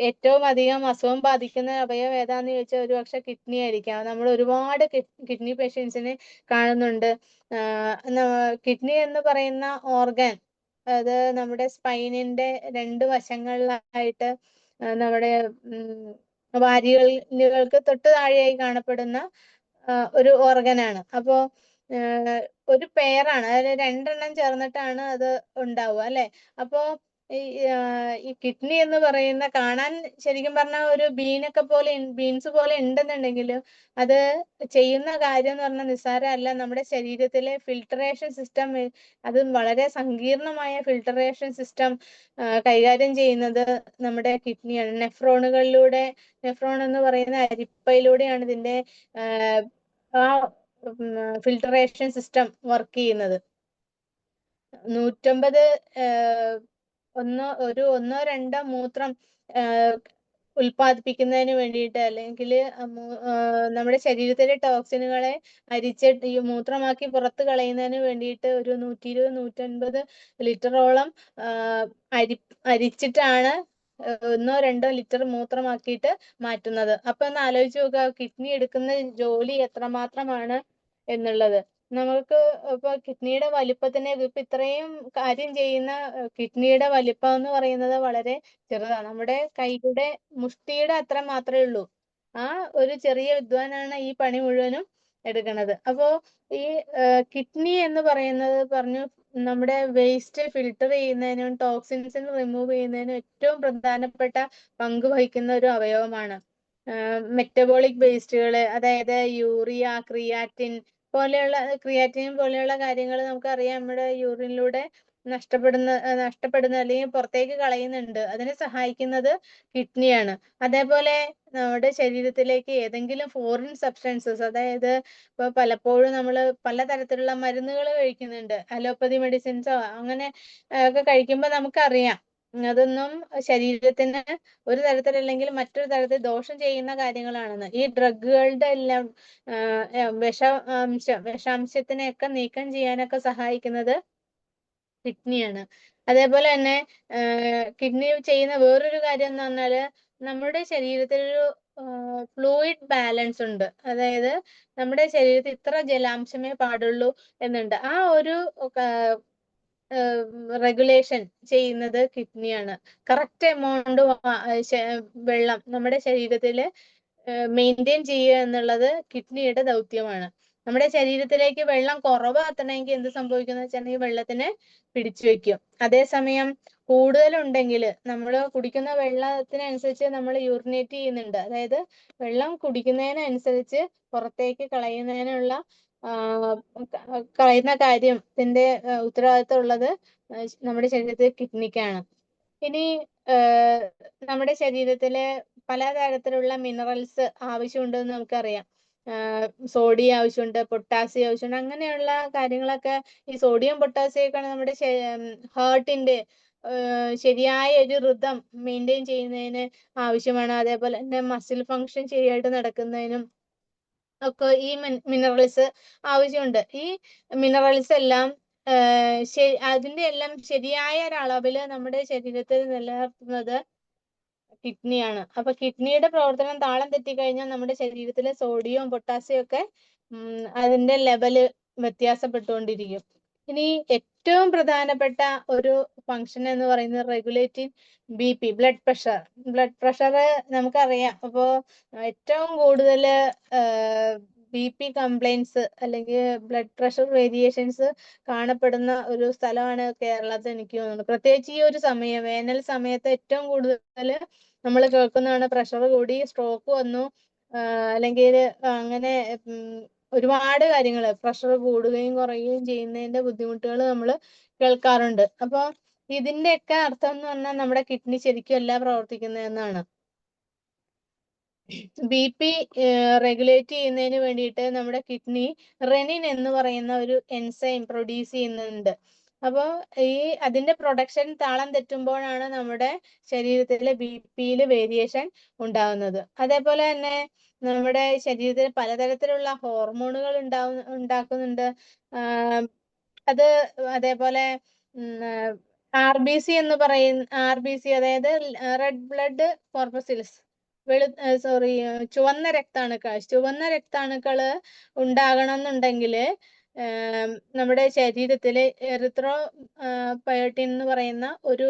ഏറ്റവും അധികം അസുഖം ബാധിക്കുന്ന അവയവം ഏതാന്ന് ചോദിച്ചാൽ ഒരുപക്ഷെ കിഡ്നി ആയിരിക്കാം. നമ്മൾ ഒരുപാട് കിഡ്നി പേഷ്യൻസിനെ കാണുന്നുണ്ട്. കിഡ്നി എന്ന് പറയുന്ന ഓർഗൻ അത് നമ്മുടെ സ്പൈനിന്റെ 2 വശങ്ങളിലായിട്ട് നമ്മുടെ വാരിയലുകൾക്ക് തൊട്ട് താഴെയായി കാണപ്പെടുന്ന ഒരു ഓർഗനാണ്. അപ്പോ ഒരു പെയറാണ്, അതായത് 2 എണ്ണം ചേർന്നിട്ടാണ് അത് ഉണ്ടാവുക അല്ലെ. അപ്പോ ഈ കിഡ്നി എന്ന് പറയുന്ന കാണാൻ ശരിക്കും പറഞ്ഞാൽ ഒരു ബീൻസ് പോലെ ഉണ്ടെന്നുണ്ടെങ്കിലും അത് ചെയ്യുന്ന കാര്യം എന്ന് പറഞ്ഞാൽ നിസ്സാരമല്ല. നമ്മുടെ ശരീരത്തിലെ ഫിൽട്ടറേഷൻ സിസ്റ്റം, അത് വളരെ സങ്കീർണമായ ഫിൽട്ടറേഷൻ സിസ്റ്റം കൈകാര്യം ചെയ്യുന്നത് നമ്മുടെ കിഡ്നിയാണ്. നെഫ്രോൺ എന്ന് പറയുന്ന അരിപ്പയിലൂടെയാണ് ഇതിന്റെ ആ ഫിൽട്ടറേഷൻ സിസ്റ്റം വർക്ക് ചെയ്യുന്നത്. 150 ഒന്നോ രണ്ടോ മൂത്രം ഉൽപ്പാദിപ്പിക്കുന്നതിന് വേണ്ടിയിട്ട്, അല്ലെങ്കിൽ നമ്മുടെ ശരീരത്തിലെ ടോക്സിനുകളെ ഈ മൂത്രമാക്കി പുറത്ത് കളയുന്നതിന് വേണ്ടിയിട്ട് ഒരു 120-150 ലിറ്ററോളം അരിച്ചിട്ടാണ് 1-2 ലിറ്റർ മൂത്രമാക്കിയിട്ട് മാറ്റുന്നത്. അപ്പൊ ഒന്ന് ആലോചിച്ച് നോക്കുക കിഡ്നി എടുക്കുന്ന ജോലി എത്രമാത്രമാണ് എന്നുള്ളത്. നമുക്ക് ഇപ്പൊ കിഡ്നിയുടെ വലിപ്പത്തിന് ഇപ്പൊ ഇത്രയും കാര്യം ചെയ്യുന്ന കിഡ്നിയുടെ വലിപ്പം എന്ന് പറയുന്നത് വളരെ ചെറുതാണ്. നമ്മുടെ കൈയുടെ മുഷ്ടിയുടെ അത്ര മാത്രമേ ഉള്ളൂ. ആ ഒരു ചെറിയ വിദ്വാനാണ് ഈ പണി മുഴുവനും എടുക്കുന്നത്. അപ്പോ ഈ കിഡ്നി എന്ന് പറയുന്നത് നമ്മുടെ വേസ്റ്റ് ഫിൽട്ടർ ചെയ്യുന്നതിനും ടോക്സിൻസ് റിമൂവ് ചെയ്യുന്നതിനും ഏറ്റവും പ്രധാനപ്പെട്ട പങ്ക് വഹിക്കുന്ന ഒരു അവയവമാണ്. മെറ്റബോളിക് വേസ്റ്റുകള്, അതായത് യൂറിയ, ക്രിയാറ്റിൻ പോലെയുള്ള കാര്യങ്ങൾ നമുക്കറിയാം നമ്മുടെ യൂറിനിലൂടെ നഷ്ടപ്പെടുന്ന അല്ലെങ്കിൽ പുറത്തേക്ക് കളയുന്നുണ്ട്. അതിനെ സഹായിക്കുന്നത് കിഡ്നിയാണ്. അതേപോലെ നമ്മുടെ ശരീരത്തിലേക്ക് ഏതെങ്കിലും ഫോറിൻ സബ്സ്റ്റൻസസ്, അതായത് ഇപ്പൊ പലപ്പോഴും നമ്മൾ പലതരത്തിലുള്ള മരുന്നുകൾ കഴിക്കുന്നുണ്ട്, അലോപ്പതി മെഡിസിൻസോ അങ്ങനെ ഒക്കെ കഴിക്കുമ്പോൾ നമുക്കറിയാം അതൊന്നും ശരീരത്തിന് ഒരു തരത്തിലല്ലെങ്കിൽ മറ്റൊരു തരത്തിൽ ദോഷം ചെയ്യുന്ന കാര്യങ്ങളാണെന്ന്. ഈ ഡ്രഗുകളുടെ എല്ലാം വിഷാംശത്തിനെയൊക്കെ നീക്കം ചെയ്യാനൊക്കെ സഹായിക്കുന്നത് കിഡ്നിയാണ്. അതേപോലെ തന്നെ കിഡ്നി ചെയ്യുന്ന വേറൊരു കാര്യം എന്ന് പറഞ്ഞാല് നമ്മുടെ ശരീരത്തിലൊരു ഫ്ലൂയിഡ് ബാലൻസ് ഉണ്ട്. അതായത് നമ്മുടെ ശരീരത്തിൽ ഇത്ര ജലാംശമേ പാടുള്ളൂ എന്നുണ്ട്. ആ ഒരു റെഗുലേഷൻ ചെയ്യുന്നത് കിഡ്നിയാണ്. കറക്റ്റ് എമൗണ്ട് വെള്ളം നമ്മുടെ ശരീരത്തിൽ മെയിൻറ്റെയിൻ ചെയ്യുക എന്നുള്ളത് കിഡ്നിയുടെ ദൗത്യമാണ്. നമ്മുടെ ശരീരത്തിലേക്ക് വെള്ളം കുറവാക്കണമെങ്കിൽ എന്ത് സംഭവിക്കുന്ന വെച്ചിട്ടുണ്ടെങ്കിൽ വെള്ളത്തിനെ പിടിച്ചു വെക്കും. അതേസമയം കൂടുതലുണ്ടെങ്കിൽ നമ്മൾ കുടിക്കുന്ന വെള്ളത്തിനനുസരിച്ച് നമ്മൾ യൂറിനേറ്റ് ചെയ്യുന്നുണ്ട്. അതായത് വെള്ളം കുടിക്കുന്നതിനനുസരിച്ച് പുറത്തേക്ക് കളയുന്ന കാര്യത്തിന്റെ ഉത്തരവാദിത്തം ഉള്ളത് നമ്മുടെ ശരീരത്തിൽ കിഡ്നിക്കാണ്. ഇനി നമ്മുടെ ശരീരത്തിലെ പലതരത്തിലുള്ള മിനറൽസ് ആവശ്യമുണ്ടെന്ന് നമുക്കറിയാം. സോഡിയം ആവശ്യമുണ്ട്, പൊട്ടാസ്യം ആവശ്യമുണ്ട്. അങ്ങനെയുള്ള കാര്യങ്ങളൊക്കെ ഈ സോഡിയം പൊട്ടാസ്യം ഒക്കെയാണ് നമ്മുടെ ഹാർട്ടിന്റെ ശരിയായ ഒരു റിതം മെയിൻറ്റെയിൻ ചെയ്യുന്നതിന് ആവശ്യമാണ്. അതേപോലെ തന്നെ മസിൽ ഫങ്ഷൻ ശരിയായിട്ട് നടക്കുന്നതിനും ഒക്കെ ഈ മിനറൽസ് ആവശ്യമുണ്ട്. ഈ മിനറൽസ് എല്ലാം അതിന്റെ എല്ലാം ശരിയായ ഒരളവില് നമ്മുടെ ശരീരത്തിൽ നിലനിർത്തുന്നത് കിഡ്നിയാണ്. അപ്പൊ കിഡ്നിയുടെ പ്രവർത്തനം താളം തെറ്റിക്കഴിഞ്ഞാൽ നമ്മുടെ ശരീരത്തിലെ സോഡിയവും പൊട്ടാസ്യവും ഒക്കെ അതിന്റെ ലെവല് വ്യത്യാസപ്പെട്ടുകൊണ്ടിരിക്കും. ഇനി ഏറ്റവും പ്രധാനപ്പെട്ട ഒരു ഫങ്ഷൻ എന്ന് പറയുന്നത് regulating BP, blood pressure. Blood pressure നമുക്കറിയാം. അപ്പോ ഏറ്റവും കൂടുതൽ BP കംപ്ലൈൻസ് അല്ലെങ്കിൽ ബ്ലഡ് പ്രഷർ വേരിയേഷൻസ് കാണപ്പെടുന്ന ഒരു സ്ഥലമാണ് കേരളത്തിൽ എനിക്ക് തോന്നുന്നത്. പ്രത്യേകിച്ച് ഈ ഒരു സമയം, വേനൽ സമയത്ത് ഏറ്റവും കൂടുതൽ നമ്മൾ കേൾക്കുന്നതാണ് പ്രഷർ കൂടി, സ്ട്രോക്ക് വന്നു, അല്ലെങ്കിൽ അങ്ങനെ ഒരുപാട് കാര്യങ്ങൾ പ്രഷർ കൂടുകയും കുറയുകയും ചെയ്യുന്നതിന്റെ ബുദ്ധിമുട്ടുകൾ നമ്മൾ കേൾക്കാറുണ്ട്. അപ്പോൾ ഇതിന്റെയൊക്കെ അർത്ഥം എന്ന് പറഞ്ഞാൽ നമ്മുടെ കിഡ്നി ശരിക്കും അല്ല പ്രവർത്തിക്കുന്നതെന്നാണ്. BP റെഗുലേറ്റ് ചെയ്യുന്നതിന് വേണ്ടിയിട്ട് നമ്മുടെ കിഡ്നി റെനിൻ എന്ന് പറയുന്ന ഒരു എൻസൈം പ്രൊഡ്യൂസ് ചെയ്യുന്നുണ്ട്. അപ്പോൾ അതിന്റെ പ്രൊഡക്ഷൻ താളം തെറ്റുമ്പോഴാണ് നമ്മുടെ ശരീരത്തിലെ BPയിൽ വേരിയേഷൻ ഉണ്ടാകുന്നത്. അതേപോലെ തന്നെ നമ്മുടെ ശരീരത്തിൽ പലതരത്തിലുള്ള ഹോർമോണുകൾ ഉണ്ടാക്കുന്നുണ്ട്. അത് അതേപോലെ RBC എന്ന് പറയുന്ന RBC, അതായത് റെഡ് ബ്ലഡ് കോർപ്പസിൽസ്, ചുവന്ന രക്താണുക്കൾ ഉണ്ടാകണം എന്നുണ്ടെങ്കിൽ നമ്മുടെ ശരീരത്തില് എറിത്രോപയറ്റിൻ എന്ന് പറയുന്ന ഒരു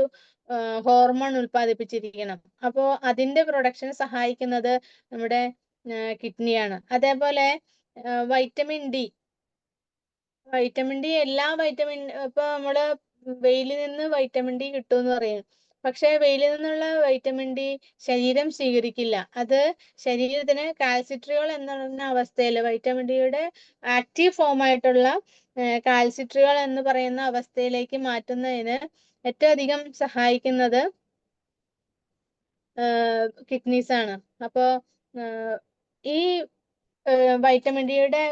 ഹോർമോൺ ഉൽപ്പാദിപ്പിച്ചിരിക്കണം. അപ്പോൾ അതിന്റെ പ്രൊഡക്ഷൻ സഹായിക്കുന്നത് നമ്മുടെ കിഡ്നിയാണ്. അതേപോലെ വൈറ്റമിൻ ഡി എല്ലാ ഇപ്പൊ നമ്മള് വെയിലിൽ നിന്ന് വൈറ്റമിൻ ഡി കിട്ടുമെന്ന് പറയും. പക്ഷെ വെയിലിൽ നിന്നുള്ള വൈറ്റമിൻ ഡി ശരീരം സ്വീകരിക്കില്ല. അത് ശരീരത്തിന് കാൽസിട്രിയോൾ എന്ന് പറയുന്ന അവസ്ഥയിൽ വൈറ്റമിൻ ഡിയുടെ ആക്റ്റീവ് ഫോം ആയിട്ടുള്ള കാൽസിട്രിയോൾ എന്ന് പറയുന്ന അവസ്ഥയിലേക്ക് മാറ്റുന്നതിന് ഏറ്റവും അധികം സഹായിക്കുന്നത് കിഡ്നീസ് ആണ്. അപ്പോ ഈ വൈറ്റമിൻ ഡിയുടെ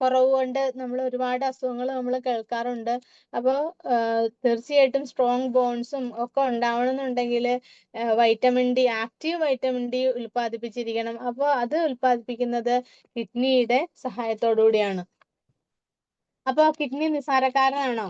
കുറവ് കൊണ്ട് നമ്മൾ ഒരുപാട് അസുഖങ്ങൾ നമ്മൾ കേൾക്കാറുണ്ട്. അപ്പോൾ തീർച്ചയായിട്ടും സ്ട്രോങ് ബോൺസും ഒക്കെ ഉണ്ടാവണമെന്നുണ്ടെങ്കിൽ ആക്റ്റീവ് വൈറ്റമിൻ ഡി ഉൽപ്പാദിപ്പിച്ചിരിക്കണം. അപ്പോൾ അത് ഉൽപ്പാദിപ്പിക്കുന്നത് കിഡ്നിയുടെ സഹായത്തോടു കൂടിയാണ്. അപ്പൊ കിഡ്നി നിസ്സാരക്കാരനാണോ?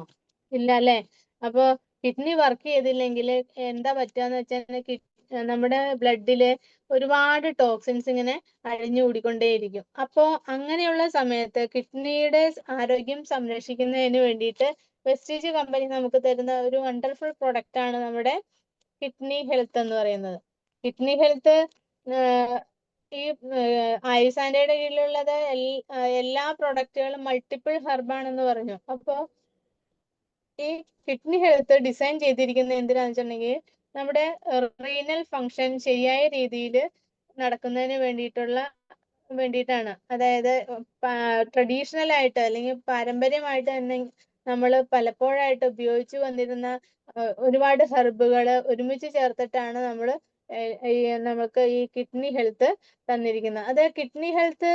ഇല്ല അല്ലെ? അപ്പൊ കിഡ്നി വർക്ക് ചെയ്തില്ലെങ്കിൽ എന്താ പറ്റുകയെന്ന് വെച്ചാൽ നമ്മുടെ ബ്ലഡില് ഒരുപാട് ടോക്സിൻസ് ഇങ്ങനെ അഴിഞ്ഞുകൂടിക്കൊണ്ടേയിരിക്കും. അപ്പോ അങ്ങനെയുള്ള സമയത്ത് കിഡ്നിയുടെ ആരോഗ്യം സംരക്ഷിക്കുന്നതിന് വേണ്ടിയിട്ട് വെസ്റ്റീജ് കമ്പനി നമുക്ക് തരുന്ന ഒരു വണ്ടർഫുൾ പ്രൊഡക്റ്റ് ആണ് നമ്മുടെ കിഡ്നി ഹെൽത്ത് എന്ന് പറയുന്നത്. കിഡ്നി ഹെൽത്ത് ഈ ആയുസാൻഡയുടെ കീഴിലുള്ളത് എല്ലാ പ്രൊഡക്റ്റുകളും മൾട്ടിപ്പിൾ ഹെർബാണെന്ന് പറഞ്ഞു. അപ്പോ ഈ കിഡ്നി ഹെൽത്ത് ഡിസൈൻ ചെയ്തിരിക്കുന്നത് എന്തിനാന്ന് വെച്ചിട്ടുണ്ടെങ്കിൽ നമ്മുടെ റീനൽ ഫങ്ഷൻ ശരിയായ രീതിയിൽ നടക്കുന്നതിന് വേണ്ടിയിട്ടാണ്. അതായത് ട്രഡീഷണൽ ആയിട്ട് അല്ലെങ്കിൽ പാരമ്പര്യമായിട്ട് തന്നെ നമ്മൾ പലപ്പോഴായിട്ട് ഉപയോഗിച്ചു വന്നിരുന്ന ഒരുപാട് ഹെർബുകൾ ഒരുമിച്ച് ചേർത്തിട്ടാണ് നമ്മൾ നമുക്ക് ഈ കിഡ്നി ഹെൽത്ത് തന്നിരിക്കുന്നത്. അത് കിഡ്നി ഹെൽത്ത്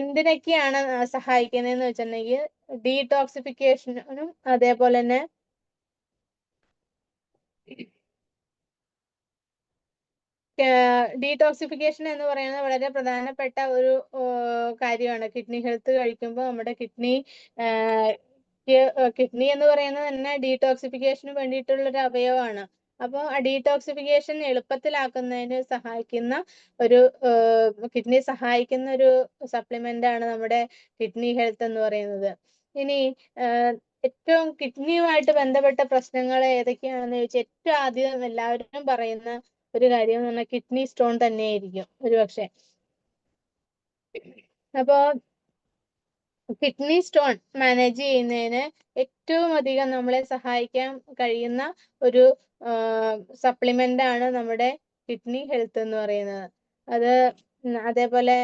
എന്തിനൊക്കെയാണ് സഹായിക്കുന്നതെന്ന് വെച്ചിട്ടുണ്ടെങ്കിൽ ഡീടോക്സിഫിക്കേഷനും അതേപോലെ തന്നെ ഡീടോക്സിഫിക്കേഷൻ എന്ന് പറയുന്നത് വളരെ പ്രധാനപ്പെട്ട ഒരു കാര്യമാണ്. കിഡ്നി ഹെൽത്ത് കഴിക്കുമ്പോൾ നമ്മുടെ കിഡ്നി എന്ന് പറയുന്നത് തന്നെ ഡീടോക്സിഫിക്കേഷന് വേണ്ടിയിട്ടുള്ള ഒരു അവയവമാണ്. അപ്പോൾ ആ ഡീടോക്സിഫിക്കേഷൻ എളുപ്പത്തിലാക്കുന്നതിന് സഹായിക്കുന്ന ഒരു കിഡ്നി സഹായിക്കുന്ന ഒരു സപ്ലിമെന്റ് ആണ് നമ്മുടെ കിഡ്നി ഹെൽത്ത് എന്ന് പറയുന്നത്. ഇനി ഏറ്റവും കിഡ്നിയുമായിട്ട് ബന്ധപ്പെട്ട പ്രശ്നങ്ങൾ ഏതൊക്കെയാണെന്ന് ചോദിച്ചാൽ ഏറ്റവും ആദ്യം എല്ലാവരും പറയുന്ന ഒരു കാര്യം എന്ന് പറഞ്ഞാൽ കിഡ്നി സ്റ്റോൺ തന്നെയായിരിക്കും ഒരുപക്ഷെ. അപ്പോ കിഡ്നി സ്റ്റോൺ മാനേജ് ചെയ്യുന്നതിന് ഏറ്റവും അധികം നമ്മളെ സഹായിക്കാൻ കഴിയുന്ന ഒരു സപ്ലിമെന്റ് ആണ് നമ്മുടെ കിഡ്നി ഹെൽത്ത് എന്ന് പറയുന്നത്. അതേപോലെ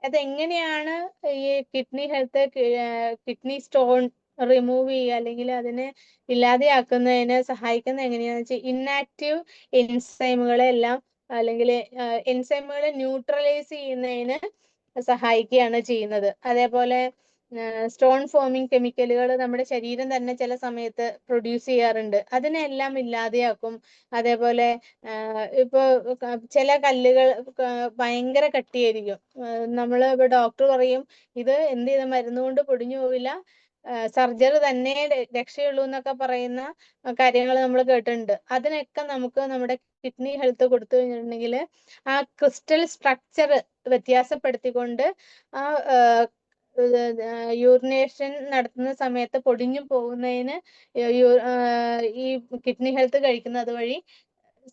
അതെങ്ങനെയാണ് ഈ kidney health kidney stone remove ചെയ്യുക അല്ലെങ്കിൽ അതിനെ ഇല്ലാതെയാക്കുന്നതിന് സഹായിക്കുന്നത് എങ്ങനെയാണെന്ന് വെച്ചാൽ ഇൻആക്റ്റീവ് എൻസൈമുകളെ എല്ലാം അല്ലെങ്കിൽ എൻസൈമുകളെ ന്യൂട്രലൈസ് ചെയ്യുന്നതിന് സഹായിക്കുകയാണ് ചെയ്യുന്നത്. അതേപോലെ സ്റ്റോൺ ഫോമിങ് കെമിക്കലുകൾ നമ്മുടെ ശരീരം തന്നെ ചില സമയത്ത് പ്രൊഡ്യൂസ് ചെയ്യാറുണ്ട്, അതിനെല്ലാം ഇല്ലാതെയാക്കും. അതേപോലെ ഇപ്പൊ ചില കല്ലുകൾ ഭയങ്കര കട്ടിയായിരിക്കും, നമ്മൾ ഇപ്പൊ ഡോക്ടർ പറയും ഇത് എന്ത് ചെയ്ത മരുന്ന് കൊണ്ട് പൊടിഞ്ഞു പോവില്ല, സർജറി തന്നെ രക്ഷയുള്ളൂ എന്നൊക്കെ പറയുന്ന കാര്യങ്ങൾ നമ്മൾ കേട്ടിട്ടുണ്ട്. അതിനൊക്കെ നമുക്ക് നമ്മുടെ കിഡ്നി ഹെൽത്ത് കൊടുത്തു കഴിഞ്ഞിട്ടുണ്ടെങ്കിൽ ആ ക്രിസ്റ്റൽ സ്ട്രക്ചർ വ്യത്യാസപ്പെടുത്തിക്കൊണ്ട് ആ യൂറിനേഷൻ നടത്തുന്ന സമയത്ത് പൊടിഞ്ഞു പോകുന്നതിന് ഈ കിഡ്നി ഹെൽത്ത് കഴിക്കുന്നത് വഴി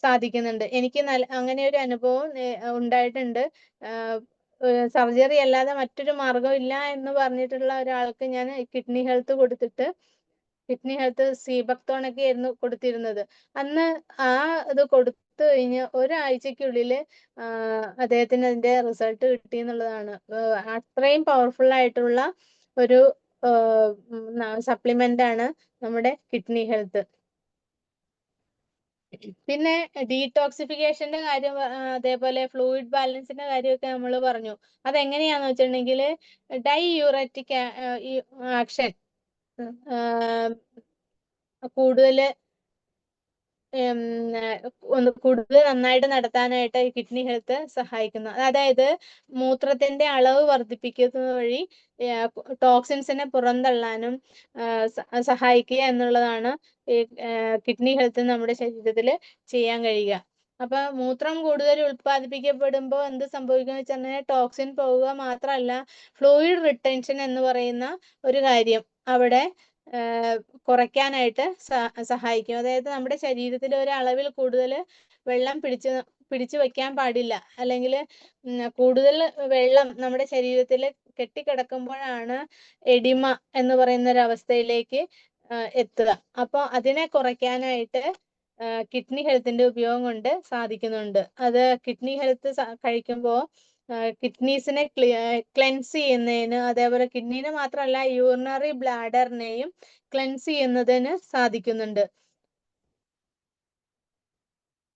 സാധിക്കുന്നുണ്ട്. എനിക്ക് അങ്ങനെ ഒരു അനുഭവം ഉണ്ടായിട്ടുണ്ട്. സർജറി അല്ലാതെ മറ്റൊരു മാർഗം ഇല്ല എന്ന് പറഞ്ഞിട്ടുള്ള ഒരാൾക്ക് ഞാൻ കിഡ്നി ഹെൽത്ത് കൊടുത്തിട്ട്, കിഡ്നി ഹെൽത്ത് സീബക്തോണൊക്കെ ആയിരുന്നു കൊടുത്തിരുന്നത്. അന്ന് ഇത് കൊടുത്തു കഴിഞ്ഞ് ഒരാഴ്ചക്കുള്ളിൽ അദ്ദേഹത്തിന് അതിന്റെ റിസൾട്ട് കിട്ടി എന്നുള്ളതാണ്. അത്രയും പവർഫുൾ ആയിട്ടുള്ള ഒരു സപ്ലിമെന്റ് ആണ് നമ്മുടെ കിഡ്നി ഹെൽത്ത്. പിന്നെ ഡീടോക്സിഫിക്കേഷന്റെ കാര്യം, അതേപോലെ ഫ്ലൂയിഡ് ബാലൻസിന്റെ കാര്യമൊക്കെ നമ്മൾ പറഞ്ഞു. അതെങ്ങനെയാന്ന് വെച്ചിട്ടുണ്ടെങ്കിൽ ഡൈയൂററ്റിക് ആക്ഷൻ കൂടുതൽ നന്നായിട്ട് നടത്താനായിട്ട് കിഡ്നി ഹെൽത്ത് സഹായിക്കുന്നു. അതായത് മൂത്രത്തിന്റെ അളവ് വർദ്ധിപ്പിക്കുന്നത് വഴി ടോക്സിൻസിനെ പുറന്തള്ളാനും സഹായിക്കുക എന്നുള്ളതാണ് ഈ കിഡ്നി ഹെൽത്ത് നമ്മുടെ ശരീരത്തിൽ ചെയ്യാൻ കഴിയുക. അപ്പൊ മൂത്രം കൂടുതൽ ഉൽപ്പാദിപ്പിക്കപ്പെടുമ്പോൾ എന്ത് സംഭവിക്കുന്ന വെച്ചാൽ ടോക്സിൻ പോവുക മാത്രമല്ല, ഫ്ലൂയിഡ് റിട്ടൻഷൻ എന്ന് പറയുന്ന ഒരു കാര്യം അവിടെ കുറയ്ക്കാനായിട്ട് സഹായിക്കും. അതായത് നമ്മുടെ ശരീരത്തിൽ ഒരു അളവിൽ കൂടുതൽ വെള്ളം പിടിച്ചു വെക്കാൻ പാടില്ല, അല്ലെങ്കിൽ കൂടുതൽ വെള്ളം നമ്മുടെ ശരീരത്തിൽ കെട്ടിക്കിടക്കുമ്പോഴാണ് എഡിമ എന്ന് പറയുന്ന ഒരു അവസ്ഥയിലേക്ക് എത്തുക. അപ്പോൾ അതിനെ കുറയ്ക്കാനായിട്ട് കിഡ്നി ഹെൽത്തിന്റെ ഉപയോഗം കൊണ്ട് സാധിക്കുന്നുണ്ട്. അത് കിഡ്നി ഹെൽത്ത് കഴിക്കുമ്പോൾ കിഡ്നീസിനെ ക്ലെൻസ് ചെയ്യുന്നതിന്, അതേപോലെ കിഡ്നീനെ മാത്രമല്ല യൂറിനറി ബ്ലാഡറിനെയും ക്ലെൻസ് ചെയ്യുന്നതിന് സാധിക്കുന്നുണ്ട്.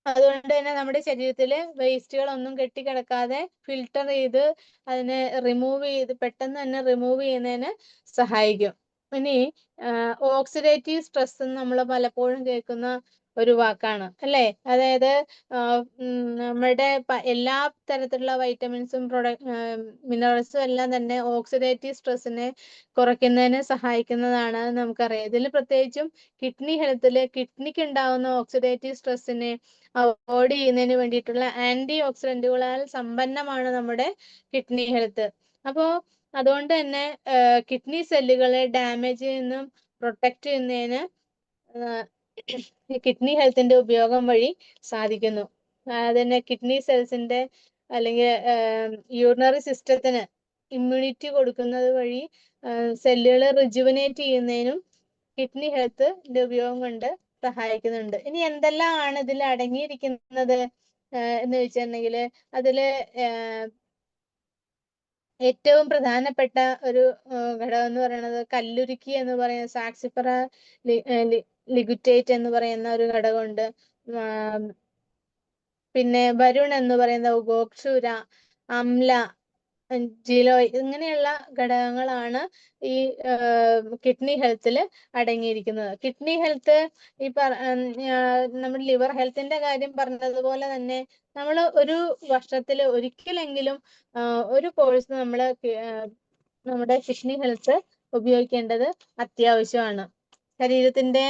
അതുകൊണ്ട് തന്നെ നമ്മുടെ ശരീരത്തിലെ വേസ്റ്റുകളൊന്നും കെട്ടിക്കിടക്കാതെ ഫിൽട്ടർ ചെയ്ത് അതിനെ പെട്ടെന്ന് തന്നെ റിമൂവ് ചെയ്യുന്നതിന് സഹായിക്കും. ഇനി ഓക്സിഡേറ്റീവ് സ്ട്രെസ് എന്ന് നമ്മൾ പലപ്പോഴും കേൾക്കുന്ന ഒരു വാക്കാണ് അല്ലേ. അതായത് നമ്മുടെ എല്ലാ തരത്തിലുള്ള വൈറ്റമിൻസും മിനറൽസും എല്ലാം തന്നെ ഓക്സിഡേറ്റീവ് സ്ട്രെസ്സിനെ കുറയ്ക്കുന്നതിന് സഹായിക്കുന്നതാണ് നമുക്കറിയാം. ഇതിൽ പ്രത്യേകിച്ചും കിഡ്നി ഹെൽത്തില് കിഡ്നിക്ക് ഉണ്ടാവുന്ന ഓക്സിഡേറ്റീവ് സ്ട്രെസ്സിനെ അവോയ്ഡ് ചെയ്യുന്നതിന് വേണ്ടിയിട്ടുള്ള ആന്റി ഓക്സിഡന്റുകളാൽ സമ്പന്നമാണ് നമ്മുടെ കിഡ്നി ഹെൽത്ത്. അപ്പോൾ അതുകൊണ്ട് തന്നെ കിഡ്നി സെല്ലുകളെ ഡാമേജിൽ നിന്നും പ്രൊട്ടക്ട് ചെയ്യുന്നതിന് കിഡ്നി ഹെൽത്തിന്റെ ഉപയോഗം വഴി സാധിക്കുന്നു. അതന്നെ കിഡ്നി സെൽസിന്റെ അല്ലെങ്കിൽ യൂറിനറി സിസ്റ്റത്തിന് ഇമ്മ്യൂണിറ്റി കൊടുക്കുന്നത് വഴി സെല്ലുകൾ റിജുവനേറ്റ് ചെയ്യുന്നതിനും കിഡ്നി ഹെൽത്തിന്റെ ഉപയോഗം കൊണ്ട് സഹായിക്കുന്നുണ്ട്. ഇനി എന്തെല്ലാം ആണ് ഇതിൽ അടങ്ങിയിരിക്കുന്നത് എന്ന് വെച്ചിട്ടുണ്ടെങ്കിൽ അതില് ഏറ്റവും പ്രധാനപ്പെട്ട ഒരു ഘടകം എന്ന് പറയുന്നത് കല്ലുരുക്കി എന്ന് പറയുന്ന സാക്സിഫറ ലിഗുറ്റേറ്റ് എന്ന് പറയുന്ന ഒരു ഘടകമുണ്ട്. പിന്നെ വരുൺ എന്ന് പറയുന്ന ഗോക്ഷുര, അംല, ജിലോയ് ഇങ്ങനെയുള്ള ഘടകങ്ങളാണ് ഈ കിഡ്നി ഹെൽത്തിൽ അടങ്ങിയിരിക്കുന്നത്. കിഡ്നി ഹെൽത്ത് ഈ നമ്മുടെ ലിവർ ഹെൽത്തിന്റെ കാര്യം പറഞ്ഞതുപോലെ തന്നെ നമ്മൾ ഒരു വർഷത്തിൽ ഒരിക്കലെങ്കിലും ഒരു കോഴ്സ് നമ്മുടെ കിഡ്നി ഹെൽത്ത് ഉപയോഗിക്കേണ്ടത് അത്യാവശ്യമാണ്. ശരീരത്തിന്റെ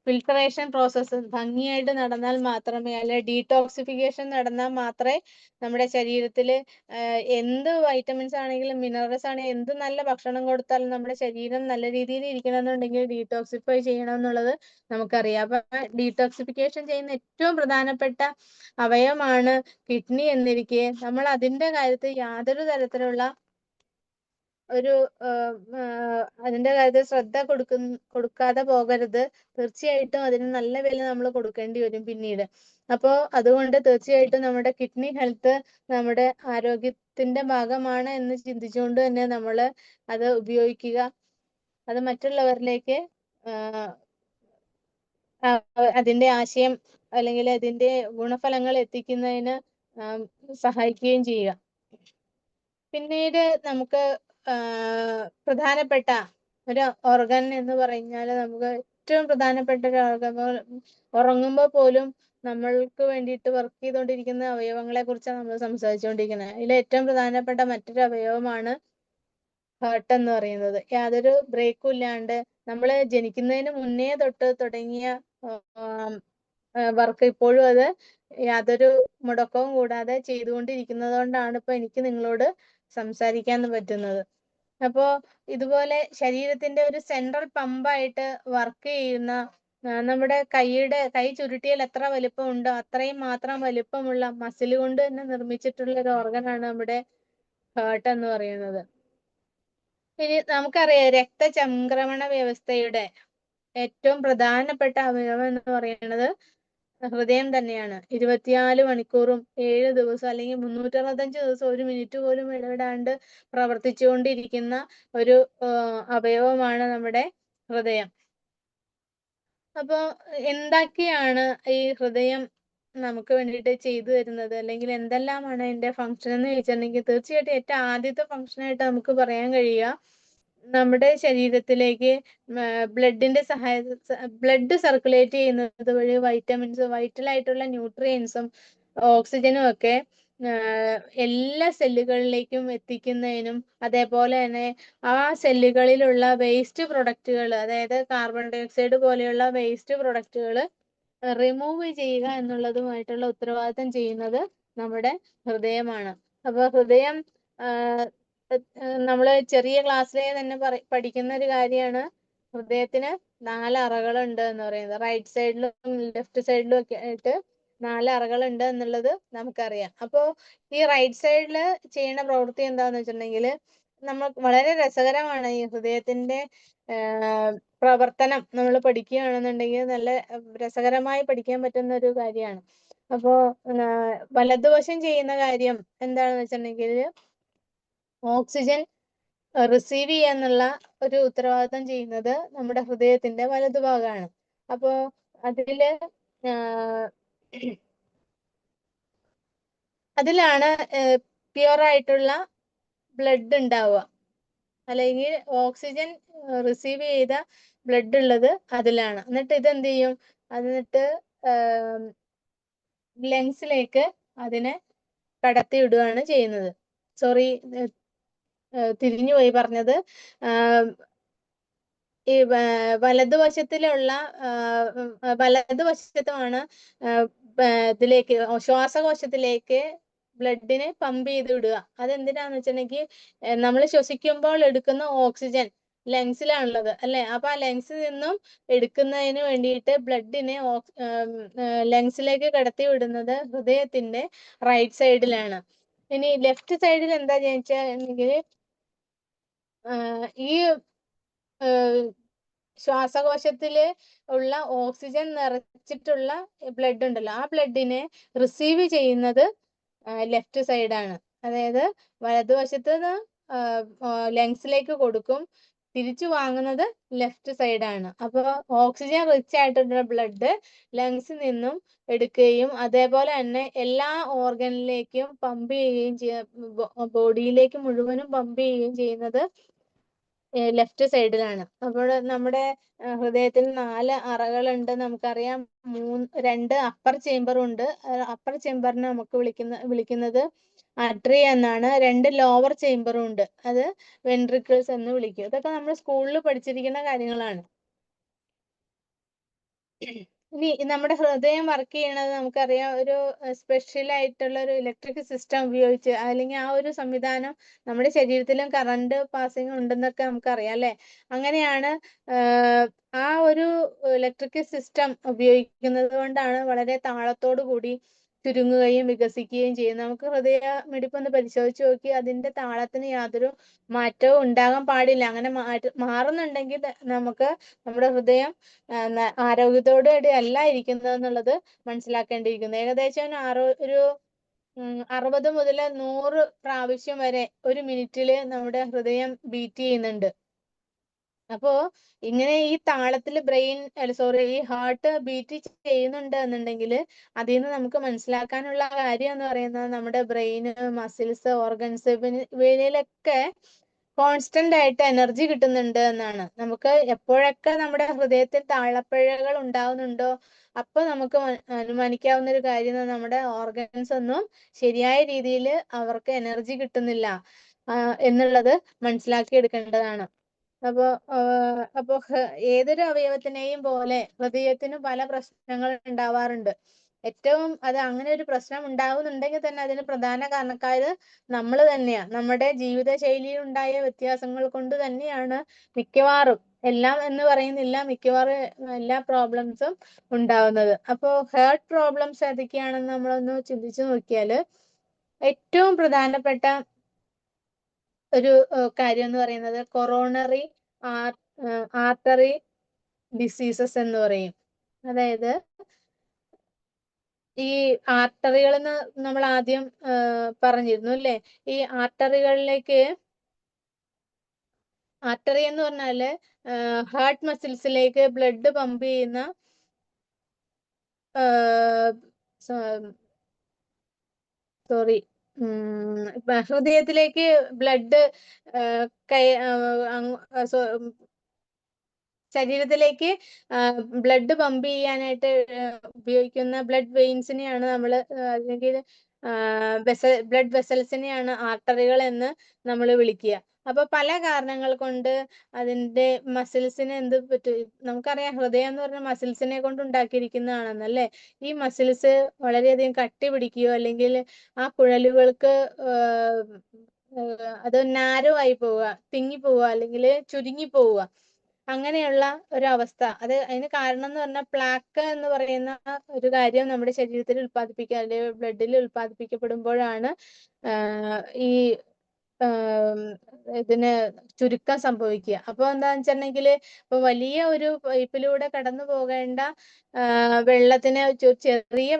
ഫിൽട്രേഷൻ പ്രോസസ്സ് ഭംഗിയായിട്ട് നടന്നാൽ മാത്രമേ, അല്ലെ ഡീടോക്സിഫിക്കേഷൻ നടന്നാൽ മാത്രമേ നമ്മുടെ ശരീരത്തിൽ എന്ത് വൈറ്റമിൻസ് ആണെങ്കിലും മിനറൽസ് ആണെങ്കിലും എന്ത് നല്ല ഭക്ഷണം കൊടുത്താലും നമ്മുടെ ശരീരം നല്ല രീതിയിൽ ഇരിക്കണമെന്നുണ്ടെങ്കിൽ ഡീടോക്സിഫൈ ചെയ്യണം എന്നുള്ളത് നമുക്കറിയാം. അപ്പൊ ഡീടോക്സിഫിക്കേഷൻ ചെയ്യുന്ന ഏറ്റവും പ്രധാനപ്പെട്ട അവയവമാണ് കിഡ്നി എന്നിരിക്കെ നമ്മൾ അതിന്റെ കാര്യത്തിൽ യാതൊരു തരത്തിലുള്ള അതിന്റെ കാര്യത്തിൽ ശ്രദ്ധ കൊടുക്കാതെ പോകരുത്. തീർച്ചയായിട്ടും അതിന് നല്ല വില നമ്മൾ കൊടുക്കേണ്ടി വരും പിന്നീട്. അപ്പോൾ അതുകൊണ്ട് തീർച്ചയായിട്ടും നമ്മുടെ കിഡ്നി ഹെൽത്ത് നമ്മുടെ ആരോഗ്യത്തിന്റെ ഭാഗമാണ് എന്ന് ചിന്തിച്ചുകൊണ്ട് തന്നെ നമ്മൾ അത് ഉപയോഗിക്കുക. അത് മറ്റുള്ളവരിലേക്ക് അതിന്റെ ആശയം അല്ലെങ്കിൽ അതിന്റെ ഗുണഫലങ്ങൾ എത്തിക്കുന്നതിന് സഹായിക്കുകയും ചെയ്യുക. പിന്നീട് നമുക്ക് പ്രധാനപ്പെട്ട ഒരു ഓർഗൻ എന്ന് പറഞ്ഞാൽ നമുക്ക് ഏറ്റവും പ്രധാനപ്പെട്ട ഒരു ഓർഗൻ, ഉറങ്ങുമ്പോൾ പോലും നമ്മൾക്ക് വേണ്ടിയിട്ട് വർക്ക് ചെയ്തുകൊണ്ടിരിക്കുന്ന അവയവങ്ങളെ കുറിച്ചാണ് നമ്മൾ സംസാരിച്ചുകൊണ്ടിരിക്കുന്നത്. അതിൽ ഏറ്റവും പ്രധാനപ്പെട്ട മറ്റൊരു അവയവമാണ് ഹാർട്ട് എന്ന് പറയുന്നത്. യാതൊരു ബ്രേക്കും ഇല്ലാണ്ട് നമ്മൾ ജനിക്കുന്നതിന് മുന്നേ തൊട്ട് തുടങ്ങിയ വർക്ക് ഇപ്പോഴും അത് യാതൊരു മുടക്കവും കൂടാതെ ചെയ്തുകൊണ്ടിരിക്കുന്നത് കൊണ്ടാണ് ഇപ്പൊ എനിക്ക് നിങ്ങളോട് സംസാരിക്കാൻ പറ്റുന്നത്. അപ്പോ ഇതുപോലെ ശരീരത്തിന്റെ ഒരു സെൻട്രൽ പമ്പായിട്ട് വർക്ക് ചെയ്യുന്ന, നമ്മുടെ കൈ ചുരുട്ടിയാൽ എത്ര വലിപ്പം ഉണ്ടോ അത്രയും മാത്രം വലിപ്പമുള്ള മസിൽ കൊണ്ട് തന്നെ നിർമ്മിച്ചിട്ടുള്ള ഒരു ഓർഗനാണ് നമ്മുടെ ഹാർട്ട് എന്ന് പറയുന്നത്. ഇനി നമുക്കറിയാം രക്തചംക്രമണ വ്യവസ്ഥയുടെ ഏറ്റവും പ്രധാനപ്പെട്ട അവയവം എന്ന് പറയുന്നത് ഹൃദയം തന്നെയാണ്. 24 മണിക്കൂറും 7 ദിവസം അല്ലെങ്കിൽ 365 ദിവസം 1 മിനിറ്റ് പോലും ഇടവിടാണ്ട് പ്രവർത്തിച്ചുകൊണ്ടിരിക്കുന്ന ഒരു അവയവമാണ് നമ്മുടെ ഹൃദയം. അപ്പോ എന്തൊക്കെയാണ് ഈ ഹൃദയം നമുക്ക് വേണ്ടിയിട്ട് ചെയ്തു തരുന്നത്, അല്ലെങ്കിൽ എന്തെല്ലാമാണ് അതിന്റെ ഫംഗ്ഷൻ എന്ന് ചോദിച്ചിട്ടുണ്ടെങ്കിൽ തീർച്ചയായിട്ടും ഏറ്റവും ആദ്യത്തെ ഫംഗ്ഷനായിട്ട് നമുക്ക് പറയാൻ കഴിയുക നമ്മുടെ ശരീരത്തിലേക്ക് ബ്ലഡ് സർക്കുലേറ്റ് ചെയ്യുന്നത് വഴി വൈറ്റമിൻസ്, വൈറ്റലായിട്ടുള്ള ന്യൂട്രിയൻസും ഓക്സിജനും ഒക്കെ എല്ലാ സെല്ലുകളിലേക്കും എത്തിക്കുന്നതിനും, അതേപോലെ തന്നെ ആ സെല്ലുകളിലുള്ള വേസ്റ്റ് പ്രൊഡക്റ്റുകൾ, അതായത് കാർബൺ ഡൈ ഓക്സൈഡ് പോലെയുള്ള വേസ്റ്റ് പ്രൊഡക്റ്റുകൾ റിമൂവ് ചെയ്യുക എന്നുള്ളതുമായിട്ടുള്ള ഉത്തരവാദിത്തം ചെയ്യുന്നത് നമ്മുടെ ഹൃദയമാണ്. അപ്പൊ ഹൃദയം നമ്മൾ ചെറിയ ക്ലാസ്സിലെ തന്നെ പഠിക്കുന്ന ഒരു കാര്യമാണ് ഹൃദയത്തിന് 4 അറകളുണ്ട് എന്ന് പറയുന്നത്. റൈറ്റ് സൈഡിലും ലെഫ്റ്റ് സൈഡിലും ഒക്കെ ആയിട്ട് 4 അറകളുണ്ട് എന്നുള്ളത് നമുക്കറിയാം. അപ്പോൾ ഈ റൈറ്റ് സൈഡിൽ ചെയ്യുന്ന പ്രവൃത്തി എന്താന്ന് വെച്ചിട്ടുണ്ടെങ്കിൽ നമ്മൾ വളരെ രസകരമാണ്. ഈ ഹൃദയത്തിന്റെ പ്രവർത്തനം നമ്മൾ പഠിക്കുകയാണെന്നുണ്ടെങ്കിൽ നല്ല രസകരമായി പഠിക്കാൻ പറ്റുന്ന ഒരു കാര്യമാണ്. അപ്പോ വലതുവശം ചെയ്യുന്ന കാര്യം എന്താണെന്ന് വെച്ചിട്ടുണ്ടെങ്കിൽ ഓക്സിജൻ റിസീവ് ചെയ്യാന്നുള്ള ഒരു ഉത്തരവാദിത്തം ചെയ്യുന്നത് നമ്മുടെ ഹൃദയത്തിന്റെ വലതുഭാഗമാണ്. അപ്പോ അതിലാണ് പ്യുവർ ആയിട്ടുള്ള ബ്ലഡ് ഉണ്ടാവുക, അല്ലെങ്കിൽ ഓക്സിജൻ റിസീവ് ചെയ്ത ബ്ലഡ് ഉള്ളത് അതിലാണ്. എന്നിട്ട് ഇതെന്ത് ചെയ്യും, എന്നിട്ട് ലങ്സിലേക്ക് അതിനെ കടത്തി വിടുകയാണ് ചെയ്യുന്നത്. സോറി, തിരിഞ്ഞുപോയി പറഞ്ഞത്. ഈ വലതുവശത്തുമാണ് ഇതിലേക്ക് ശ്വാസകോശത്തിലേക്ക് ബ്ലഡിനെ പമ്പ് ചെയ്ത് വിടുക. അതെന്തിനാന്ന് വെച്ചിട്ടുണ്ടെങ്കിൽ നമ്മൾ ശ്വസിക്കുമ്പോൾ എടുക്കുന്ന ഓക്സിജൻ ലങ്സിലാണുള്ളത് അല്ലെ. അപ്പൊ ആ ലങ്സിൽ നിന്നും എടുക്കുന്നതിന് വേണ്ടിയിട്ട് ബ്ലഡിനെ ലങ്സിലേക്ക് കടത്തി വിടുന്നത് ഹൃദയത്തിന്റെ റൈറ്റ് സൈഡിലാണ്. ഇനി ലെഫ്റ്റ് സൈഡിൽ എന്താ ചോദിച്ചാൽ ഈ ശ്വാസകോശത്തില് ഉള്ള ഓക്സിജൻ നിറച്ചിട്ടുള്ള ബ്ലഡ് ഉണ്ടല്ലോ, ആ ബ്ലഡിനെ റിസീവ് ചെയ്യുന്നത് ലെഫ്റ്റ് സൈഡാണ്. അതായത് വലതുവശത്ത് നിന്ന് ലങ്സിലേക്ക് കൊടുക്കും, തിരിച്ചു വാങ്ങുന്നത് ലെഫ്റ്റ് സൈഡാണ്. അപ്പോൾ ഓക്സിജൻ റിച്ച് ആയിട്ടുള്ള ബ്ലഡ് ലങ്സിൽ നിന്നും എടുക്കുകയും അതേപോലെ തന്നെ എല്ലാ ഓർഗനിലേക്കും പമ്പ് ചെയ്യുകയും ബോഡിയിലേക്ക് മുഴുവനും പമ്പ് ചെയ്യുകയും ചെയ്യുന്നത് ലെഫ്റ്റ് സൈഡിലാണ്. അപ്പോൾ നമ്മുടെ ഹൃദയത്തിൽ 4 അറകളുണ്ട് നമുക്കറിയാം. 2 അപ്പർ ചേംബറും ഉണ്ട്. അപ്പർ ചേംബറിനെ നമുക്ക് വിളിക്കുന്നത് ആർട്ടറി എന്നാണ്. 2 ലോവർ ചേംബറും ഉണ്ട്, അത് വെൻട്രിക്കിൾസ് എന്ന് വിളിക്കും. ഇതൊക്കെ നമ്മൾ സ്കൂളിൽ പഠിച്ചിരിക്കുന്ന കാര്യങ്ങളാണ്. ഇനി നമ്മുടെ ഹൃദയം വർക്ക് ചെയ്യണത് നമുക്കറിയാം, ഒരു സ്പെഷ്യൽ ആയിട്ടുള്ള ഒരു ഇലക്ട്രിക് സിസ്റ്റം ഉപയോഗിച്ച്, അല്ലെങ്കിൽ ആ ഒരു സംവിധാനം നമ്മുടെ ശരീരത്തിലും കറണ്ട് പാസിങ് ഉണ്ടെന്നൊക്കെ നമുക്കറിയാം അല്ലെ. അങ്ങനെയാണ് ആ ഒരു ഇലക്ട്രിക് സിസ്റ്റം ഉപയോഗിക്കുന്നത് കൊണ്ടാണ് വളരെ താളത്തോടു കൂടി ചുരുങ്ങുകയും വികസിക്കുകയും ചെയ്യുന്നത്. നമുക്ക് ഹൃദയ മിടിപ്പൊന്ന് പരിശോധിച്ച് നോക്കി, അതിന്റെ താളത്തിന് യാതൊരു മാറ്റവും ഉണ്ടാകാൻ പാടില്ല. അങ്ങനെ മാറുന്നുണ്ടെങ്കിൽ നമുക്ക് നമ്മുടെ ഹൃദയം ആരോഗ്യത്തോടെ അല്ല ഇരിക്കുന്നത് എന്നുള്ളത് മനസ്സിലാക്കേണ്ടിയിരിക്കുന്നു. ഏകദേശം ഒരു 60 മുതൽ 100 പ്രാവശ്യം വരെ ഒരു മിനിറ്റില് നമ്മുടെ ഹൃദയം ബീറ്റ് ചെയ്യുന്നുണ്ട്. അപ്പോ ഇങ്ങനെ ഈ താളത്തില് ഈ ഹാർട്ട് ബീറ്റ് ചെയ്യുന്നുണ്ട് എന്നുണ്ടെങ്കിൽ അതിൽ നിന്ന് നമുക്ക് മനസ്സിലാക്കാനുള്ള കാര്യം എന്ന് പറയുന്നത് നമ്മുടെ ബ്രെയിന്, മസിൽസ്, ഓർഗൻസ് ഇവയിലൊക്കെ കോൺസ്റ്റന്റ് ആയിട്ട് എനർജി കിട്ടുന്നുണ്ട് എന്നാണ്. നമുക്ക് എപ്പോഴൊക്കെ നമ്മുടെ ഹൃദയത്തിൽ താളപ്പിഴകൾ ഉണ്ടാവുന്നുണ്ടോ അപ്പൊ നമുക്ക് അനുമാനിക്കാവുന്ന ഒരു കാര്യം നമ്മുടെ ഓർഗൻസ് ഒന്നും ശരിയായ രീതിയിൽ അവർക്ക് എനർജി കിട്ടുന്നില്ല എന്നുള്ളത് മനസ്സിലാക്കി എടുക്കേണ്ടതാണ്. അപ്പോ ഏതൊരു അവയവത്തിനെയും പോലെ ഹൃദയത്തിന് പല പ്രശ്നങ്ങൾ ഉണ്ടാവാറുണ്ട്. ഏറ്റവും അങ്ങനെ ഒരു പ്രശ്നം ഉണ്ടാവുന്നുണ്ടെങ്കിൽ തന്നെ അതിന് പ്രധാന കാരണക്കാര് നമ്മൾ തന്നെയാണ്. നമ്മുടെ ജീവിതശൈലിയിൽ ഉണ്ടായ വ്യത്യാസങ്ങൾ കൊണ്ട് തന്നെയാണ് മിക്കവാറും, എല്ലാം എന്ന് പറയുന്നില്ല, മിക്കവാറും എല്ലാ പ്രോബ്ലംസും ഉണ്ടാവുന്നത്. അപ്പോൾ ഹേർട്ട് പ്രോബ്ലംസ് ഏതൊക്കെയാണെന്ന് നമ്മളൊന്ന് ചിന്തിച്ചു നോക്കിയാൽ ഏറ്റവും പ്രധാനപ്പെട്ട ഒരു കാര്യം എന്ന് പറയുന്നത് കൊറോണറി ആർട്ടറി ഡിസീസസ് എന്ന് പറയും. അതായത് ഈ ആർട്ടറികൾ എന്ന് നമ്മൾ ആദ്യം പറഞ്ഞിരുന്നു അല്ലേ. ഈ ആർട്ടറി എന്ന് പറഞ്ഞാല് ഹാർട്ട് മസിൽസിലേക്ക് ബ്ലഡ് പമ്പ് ചെയ്യുന്ന ഹൃദയത്തിലേക്ക് ബ്ലഡ് ശരീരത്തിലേക്ക് ബ്ലഡ് പമ്പ് ചെയ്യാനായിട്ട് ഉപയോഗിക്കുന്ന ബ്ലഡ് വെയിൻസിനെയാണ് നമ്മൾ, അല്ലെങ്കിൽ ബ്ലഡ് വെസൽസിനെയാണ് ആർട്ടറികൾ എന്ന് നമ്മൾ വിളിക്കുക. അപ്പൊ പല കാരണങ്ങൾ കൊണ്ട് അതിന്റെ മസിൽസിന് എന്ത് പറ്റും, നമുക്കറിയാം ഹൃദയം എന്ന് പറഞ്ഞ മസിൽസിനെ കൊണ്ട് ഉണ്ടാക്കിയിരിക്കുന്നതാണെന്നല്ലേ. ഈ മസിൽസ് വളരെയധികം കട്ടി പിടിക്കുകയോ അല്ലെങ്കിൽ ആ കുഴലുകൾക്ക് അത് നാരോ ആയി പോവുക, തിങ്ങി പോവുക, അല്ലെങ്കിൽ ചുരുങ്ങി പോവുക, അങ്ങനെയുള്ള ഒരു അവസ്ഥ. അതിന് കാരണം എന്ന് പറഞ്ഞാൽ പ്ലാക്ക് എന്ന് പറയുന്ന ഒരു കാര്യം നമ്മുടെ ശരീരത്തിൽ അല്ലെങ്കിൽ ബ്ലഡിൽ ഉൽപ്പാദിപ്പിക്കപ്പെടുമ്പോഴാണ് ഈ ഇതിന് ചുരുക്കം സംഭവിക്കുക. അപ്പൊ എന്താന്ന് വെച്ചിട്ടുണ്ടെങ്കിൽ ഇപ്പൊ വലിയ ഒരു പൈപ്പിലൂടെ കടന്നു പോകേണ്ട വെള്ളത്തിന് ചെറിയ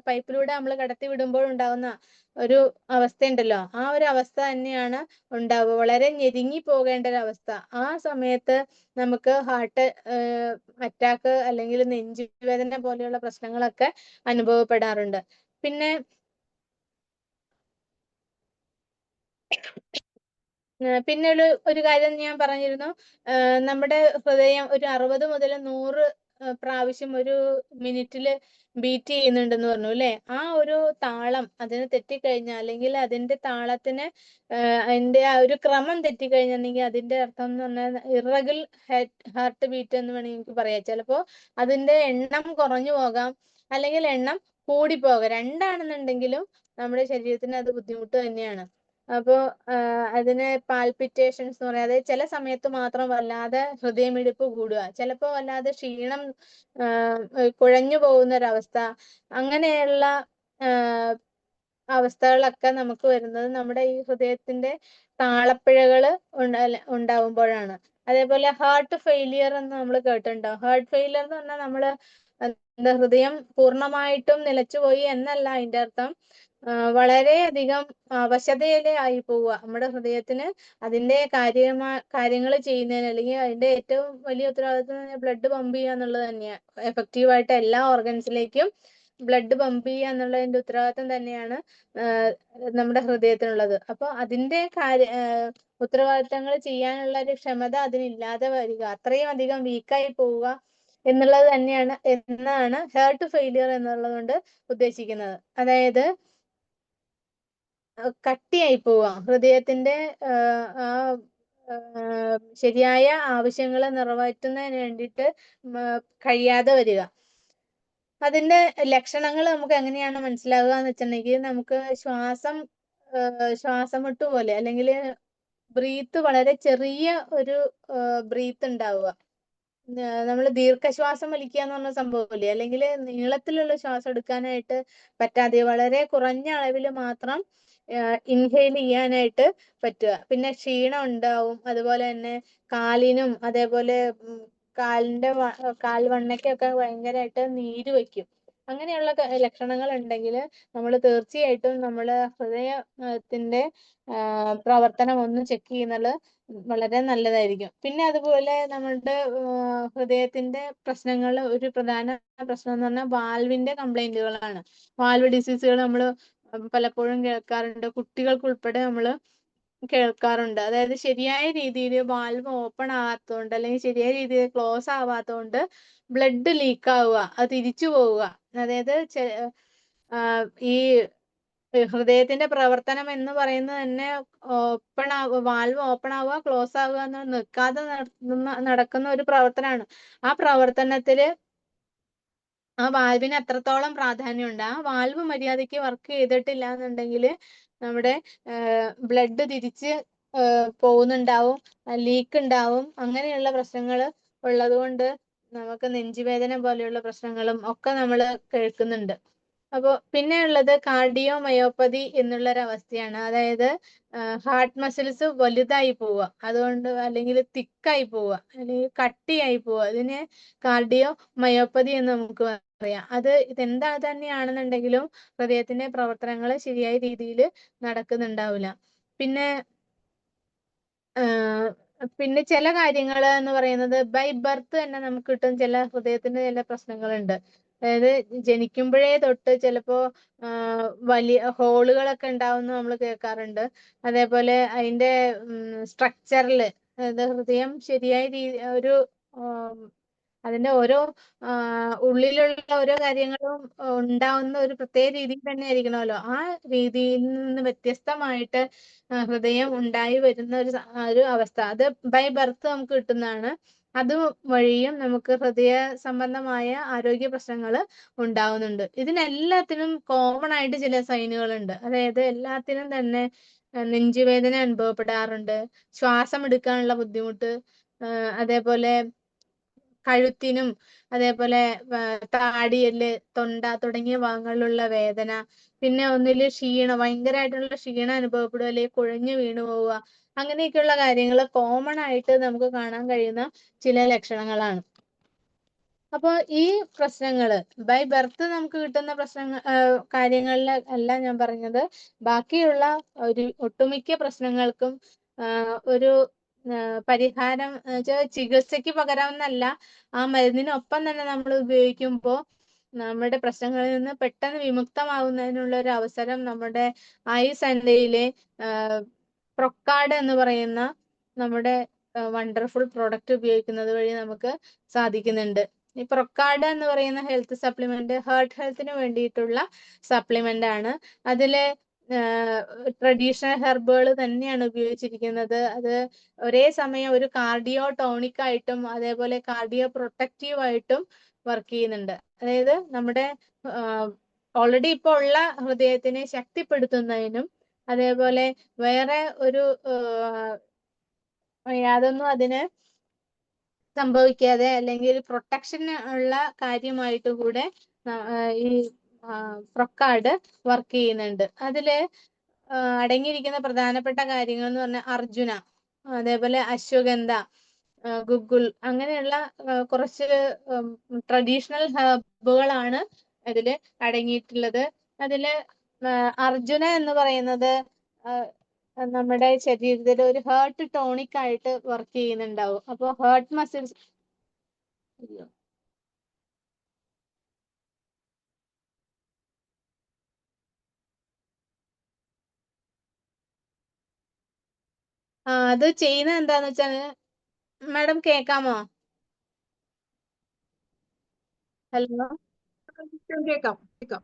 പൈപ്പിലൂടെ നമ്മൾ കടത്തി വിടുമ്പോൾ ഉണ്ടാകുന്ന ഒരു അവസ്ഥയുണ്ടല്ലോ, ആ ഒരു അവസ്ഥ തന്നെയാണ് ഉണ്ടാവുക. വളരെ ഞെരുങ്ങി പോകേണ്ട ഒരു അവസ്ഥ. ആ സമയത്ത് നമുക്ക് ഹാർട്ട് അറ്റാക്ക് അല്ലെങ്കിൽ നെഞ്ചുവേദന പോലെയുള്ള പ്രശ്നങ്ങളൊക്കെ അനുഭവപ്പെടാറുണ്ട്. പിന്നെ ഒരു കാര്യം ഞാൻ പറഞ്ഞിരുന്നു, നമ്മുടെ ഹൃദയം ഒരു 60 മുതൽ 100 പ്രാവശ്യം ഒരു മിനിറ്റില് ബീറ്റ് ചെയ്യുന്നുണ്ടെന്ന് പറഞ്ഞു അല്ലെ. ആ ഒരു താളം അതിന് തെറ്റിക്കഴിഞ്ഞാൽ, അല്ലെങ്കിൽ അതിന്റെ താളത്തിന് അതിന്റെ ആ ഒരു ക്രമം തെറ്റിക്കഴിഞ്ഞിട്ടുണ്ടെങ്കിൽ അതിന്റെ അർത്ഥം എന്ന് പറഞ്ഞാൽ ഇറഗുലർ ഹാർട്ട് ബീറ്റ് എന്ന് വേണമെങ്കിൽ എനിക്ക് പറയാം. ചിലപ്പോ അതിന്റെ എണ്ണം കുറഞ്ഞു പോകാം, അല്ലെങ്കിൽ എണ്ണം കൂടിപ്പോകാം. രണ്ടാണെന്നുണ്ടെങ്കിലും നമ്മുടെ ശരീരത്തിന് അത് ബുദ്ധിമുട്ട് തന്നെയാണ്. അപ്പോ അതിന് പാൽപിറ്റേഷൻസ് എന്ന് പറയാം. അതായത് ചില സമയത്ത് മാത്രം വല്ലാതെ ഹൃദയമിടിപ്പ് കൂടുക, ചിലപ്പോൾ വല്ലാതെ ക്ഷീണം, കുഴഞ്ഞു പോകുന്ന ഒരവസ്ഥ, അങ്ങനെയുള്ള അവസ്ഥകളൊക്കെ നമുക്ക് വരുന്നത് നമ്മുടെ ഈ ഹൃദയത്തിന്റെ താളപ്പിഴകൾ ഉണ്ടാവുമ്പോഴാണ്. അതേപോലെ ഹാർട്ട് ഫെയിലിയർ എന്ന് നമ്മൾ കേട്ടിട്ടുണ്ടോ? ഹാർട്ട് ഫെയിലിയർ എന്ന് പറഞ്ഞാൽ ഹൃദയം പൂർണ്ണമായിട്ടും നിലച്ചുപോയി എന്നല്ല അതിന്റെ അർത്ഥം. വളരെയധികം അവശതയിലായി പോവുക. നമ്മുടെ ഹൃദയത്തിന് അതിന്റെ കാര്യങ്ങൾ ചെയ്യുന്നതിന്, അല്ലെങ്കിൽ അതിന്റെ ഏറ്റവും വലിയ ഉത്തരവാദിത്വം ബ്ലഡ് പമ്പ് ചെയ്യുക എന്നുള്ളത് തന്നെയാണ്. എഫക്റ്റീവായിട്ട് എല്ലാ ഓർഗൻസിലേക്കും ബ്ലഡ് പമ്പ് ചെയ്യുക എന്നുള്ളതിന്റെ ഉത്തരവാദിത്വം തന്നെയാണ് നമ്മുടെ ഹൃദയത്തിനുള്ളത്. അപ്പൊ അതിന്റെ ഉത്തരവാദിത്തങ്ങൾ ചെയ്യാനുള്ള ഒരു ക്ഷമത അതിനില്ലാതെ വരിക, അത്രയും അധികം വീക്കായി പോവുക എന്നുള്ളത് തന്നെയാണ് എന്നാണ് ഹേർട്ട് ഫെയിലിയർ എന്നുള്ളത് കൊണ്ട് ഉദ്ദേശിക്കുന്നത്. അതായത് കട്ടിയായി പോവുക, ഹൃദയത്തിന്റെ ശരിയായ ആവശ്യങ്ങൾ നിറവേറ്റുന്നതിന് വേണ്ടിയിട്ട് കഴിയാതെ വരിക. അതിന്റെ ലക്ഷണങ്ങൾ നമുക്ക് എങ്ങനെയാണ് മനസ്സിലാവുക എന്ന് വെച്ചിട്ടുണ്ടെങ്കിൽ, നമുക്ക് ശ്വാസം മുട്ട് പോലെ, അല്ലെങ്കിൽ ബ്രീത്ത് വളരെ ചെറിയ ഒരു ബ്രീത്ത് ഉണ്ടാവുക. നമ്മൾ ദീർഘശ്വാസം വലിക്കുക എന്ന് പറഞ്ഞ സംഭവമില്ലേ, അല്ലെങ്കിൽ നീളത്തിലുള്ള ശ്വാസം എടുക്കാനായിട്ട് പറ്റാതെ വളരെ കുറഞ്ഞ അളവിൽ മാത്രം ഇൻഹെയിൽ ചെയ്യാനായിട്ട് പറ്റുക. പിന്നെ ക്ഷീണം ഉണ്ടാവും. അതുപോലെ തന്നെ കാലിനും അതേപോലെ കാലിന്റെ കാൽവണ്ണയ്ക്കൊക്കെ ഭയങ്കരമായിട്ട് നീര് വയ്ക്കും. അങ്ങനെയുള്ള ലക്ഷണങ്ങൾ ഉണ്ടെങ്കിൽ നമ്മൾ തീർച്ചയായിട്ടും നമ്മള് ഹൃദയത്തിന്റെ പ്രവർത്തനം ഒന്ന് ചെക്ക് ചെയ്യുന്നത് വളരെ നല്ലതായിരിക്കും. പിന്നെ അതുപോലെ നമ്മളുടെ ഹൃദയത്തിന്റെ പ്രശ്നങ്ങൾ, ഒരു പ്രധാന പ്രശ്നം എന്ന് പറഞ്ഞാൽ വാൽവിന്റെ കംപ്ലൈന്റുകളാണ്. വാൽവ് ഡിസീസുകൾ നമ്മൾ പലപ്പോഴും കേൾക്കാറുണ്ട്, കുട്ടികൾക്ക് ഉൾപ്പെടെ നമ്മൾ കേൾക്കാറുണ്ട്. അതായത് ശരിയായ രീതിയിൽ വാൽവ് ഓപ്പൺ ആവാത്തതുകൊണ്ട്, അല്ലെങ്കിൽ ശരിയായ രീതിയിൽ ക്ലോസ് ആവാത്തതുകൊണ്ട് ബ്ലഡ് ലീക്ക് ആവുക, അത് തിരിച്ചു പോവുക. അതായത് ഈ ഹൃദയത്തിന്റെ പ്രവർത്തനം എന്ന് പറയുന്നത് തന്നെ വാൽവ് ഓപ്പൺ ആവുക, ക്ലോസ് ആവുക എന്ന് നിൽക്കാതെ നടക്കുന്ന ഒരു പ്രവർത്തനമാണ്. ആ പ്രവർത്തനത്തില് ആ വാൽവിന് എത്രത്തോളം പ്രാധാന്യമുണ്ട്. ആ വാൽവ് മര്യാദയ്ക്ക് വർക്ക് ചെയ്തിട്ടില്ല എന്നുണ്ടെങ്കിൽ നമ്മുടെ ബ്ലഡ് തിരിച്ച് പോകുന്നുണ്ടാവും, ലീക്ക് ഉണ്ടാവും. അങ്ങനെയുള്ള പ്രശ്നങ്ങൾ ഉള്ളത് കൊണ്ട് നമുക്ക് നെഞ്ചുവേദന പോലെയുള്ള പ്രശ്നങ്ങളും ഒക്കെ നമ്മൾ കേൾക്കുന്നുണ്ട്. അപ്പോൾ പിന്നെ ഉള്ളത് കാർഡിയോ മയോപ്പതി എന്നുള്ളൊരവസ്ഥയാണ്. അതായത് ഹാർട്ട് മസിൽസ് വലുതായി പോവുക, അതുകൊണ്ട് അല്ലെങ്കിൽ തിക്കായി പോവുക, അല്ലെങ്കിൽ കട്ടിയായി പോവുക. ഇതിനെ കാർഡിയോ മയോപ്പതി എന്ന് നമുക്ക് പറയാം. ഇതെന്താ തന്നെയാണെന്നുണ്ടെങ്കിലും ഹൃദയത്തിന്റെ പ്രവർത്തനങ്ങൾ ശരിയായ രീതിയിൽ നടക്കുന്നുണ്ടാവില്ല. പിന്നെ ചില കാര്യങ്ങൾ എന്ന് പറയുന്നത് ബൈ ബർത്ത് തന്നെ നമുക്ക് കിട്ടും. ചില ഹൃദയത്തിന്റെ ചില പ്രശ്നങ്ങളുണ്ട്. അതായത് ജനിക്കുമ്പോഴേ തൊട്ട് ചിലപ്പോ വലിയ ഹോളുകളൊക്കെ ഉണ്ടാവുമെന്ന് നമ്മൾ കേൾക്കാറുണ്ട്. അതേപോലെ അതിന്റെ സ്ട്രക്ചറിൽ, അതായത് ഹൃദയം ശരിയായ അതിന്റെ ഓരോ ഉള്ളിലുള്ള ഓരോ കാര്യങ്ങളും ഉണ്ടാവുന്ന ഒരു പ്രത്യേക രീതിയിൽ തന്നെ ആയിരിക്കണമല്ലോ. ആ രീതിയിൽ നിന്ന് വ്യത്യസ്തമായിട്ട് ഹൃദയം ഉണ്ടായി വരുന്ന ഒരു അവസ്ഥ, അത് ബൈ ബർത്ത് നമുക്ക് കിട്ടുന്നതാണ്. അത് വഴിയും നമുക്ക് ഹൃദയ സംബന്ധമായ ആരോഗ്യ പ്രശ്നങ്ങൾ ഉണ്ടാവുന്നുണ്ട്. ഇതിനെല്ലാത്തിനും കോമൺ ആയിട്ട് ചില സൈനുകളുണ്ട്. അതായത് എല്ലാത്തിനും തന്നെ നെഞ്ചുവേദന അനുഭവപ്പെടാറുണ്ട്, ശ്വാസം എടുക്കാനുള്ള ബുദ്ധിമുട്ട്, അതേപോലെ കഴുത്തിനും അതേപോലെ താടിയല്, തൊണ്ട തുടങ്ങിയ ഭാഗങ്ങളിലുള്ള വേദന, പിന്നെ ഒന്നില് ഭയങ്കരമായിട്ടുള്ള ക്ഷീണം അനുഭവപ്പെടുക, അല്ലെങ്കിൽ കുഴഞ്ഞു വീണു പോവുക. അങ്ങനെയൊക്കെയുള്ള കാര്യങ്ങൾ കോമൺ ആയിട്ട് നമുക്ക് കാണാൻ കഴിയുന്ന ചില ലക്ഷണങ്ങളാണ്. അപ്പോൾ ഈ പ്രശ്നങ്ങള് ബൈ ബർത്ത് നമുക്ക് കിട്ടുന്ന കാര്യങ്ങളിൽ അല്ല ഞാൻ പറഞ്ഞത്. ബാക്കിയുള്ള ഒട്ടുമിക്ക പ്രശ്നങ്ങൾക്കും ഒരു പരിഹാരം ചികിത്സയ്ക്ക് പകരാവുന്നല്ല, ആ മരുന്നിനൊപ്പം തന്നെ നമ്മൾ ഉപയോഗിക്കുമ്പോൾ നമ്മുടെ പ്രശ്നങ്ങളിൽ നിന്ന് പെട്ടെന്ന് വിമുക്തമാവുന്നതിനുള്ള ഒരു അവസരം നമ്മുടെ ഐസൻഡയിലെ പ്രൊക്കാർഡ് എന്ന് പറയുന്ന നമ്മുടെ വണ്ടർഫുൾ പ്രോഡക്റ്റ് ഉപയോഗിക്കുന്നത് വഴി നമുക്ക് സാധിക്കുന്നുണ്ട്. ഈ പ്രൊക്കാർഡ് എന്ന് പറയുന്ന ഹെൽത്ത് സപ്ലിമെന്റ് ഹാർട്ട് ഹെൽത്തിന് വേണ്ടിയിട്ടുള്ള സപ്ലിമെന്റ് ആണ്. അതില് ട്രഡീഷണൽ ഹെർബുകൾ തന്നെയാണ് ഉപയോഗിച്ചിരിക്കുന്നത്. അത് ഒരേ സമയം ഒരു കാർഡിയോ ടോണിക് ആയിട്ടും അതേപോലെ കാർഡിയോ പ്രൊട്ടക്റ്റീവ് ആയിട്ടും വർക്ക് ചെയ്യുന്നുണ്ട്. അതായത് നമ്മുടെ ഓൾറെഡി ഇപ്പോൾ ഉള്ള ഹൃദയത്തിനെ ശക്തിപ്പെടുത്തുന്നതിനും അതേപോലെ വേറെ ഒരു യാതൊന്നും അതിന് സംഭവിക്കാതെ അല്ലെങ്കിൽ പ്രൊട്ടക്ഷൻ ഉള്ള കാര്യമായിട്ട് കൂടെ ഈ പ്രൊക്കാർഡ് വർക്ക് ചെയ്യുന്നുണ്ട്. അതില് അടങ്ങിയിരിക്കുന്ന പ്രധാനപ്പെട്ട കാര്യങ്ങൾ എന്ന് പറഞ്ഞാൽ അർജുന, അതേപോലെ അശ്വഗന്ധ, ഗുഗുൽ, അങ്ങനെയുള്ള കുറച്ച് ട്രഡീഷണൽ ഹെർബുകളാണ് അതില് അടങ്ങിയിട്ടുള്ളത്. അതില് അർജുന എന്ന് പറയുന്നത് നമ്മുടെ ശരീരത്തിൽ ഒരു ഹേർട്ട് ടോണിക് ആയിട്ട് വർക്ക് ചെയ്യുന്നുണ്ടാവും. അപ്പോൾ ഹേർട്ട് മസിൽസ് അത് ചെയ്യുന്നത് എന്താന്ന് വെച്ചാല്, മാഡം കേക്കാമോ? ഹലോ, കേൾക്കാം കേൾക്കാം.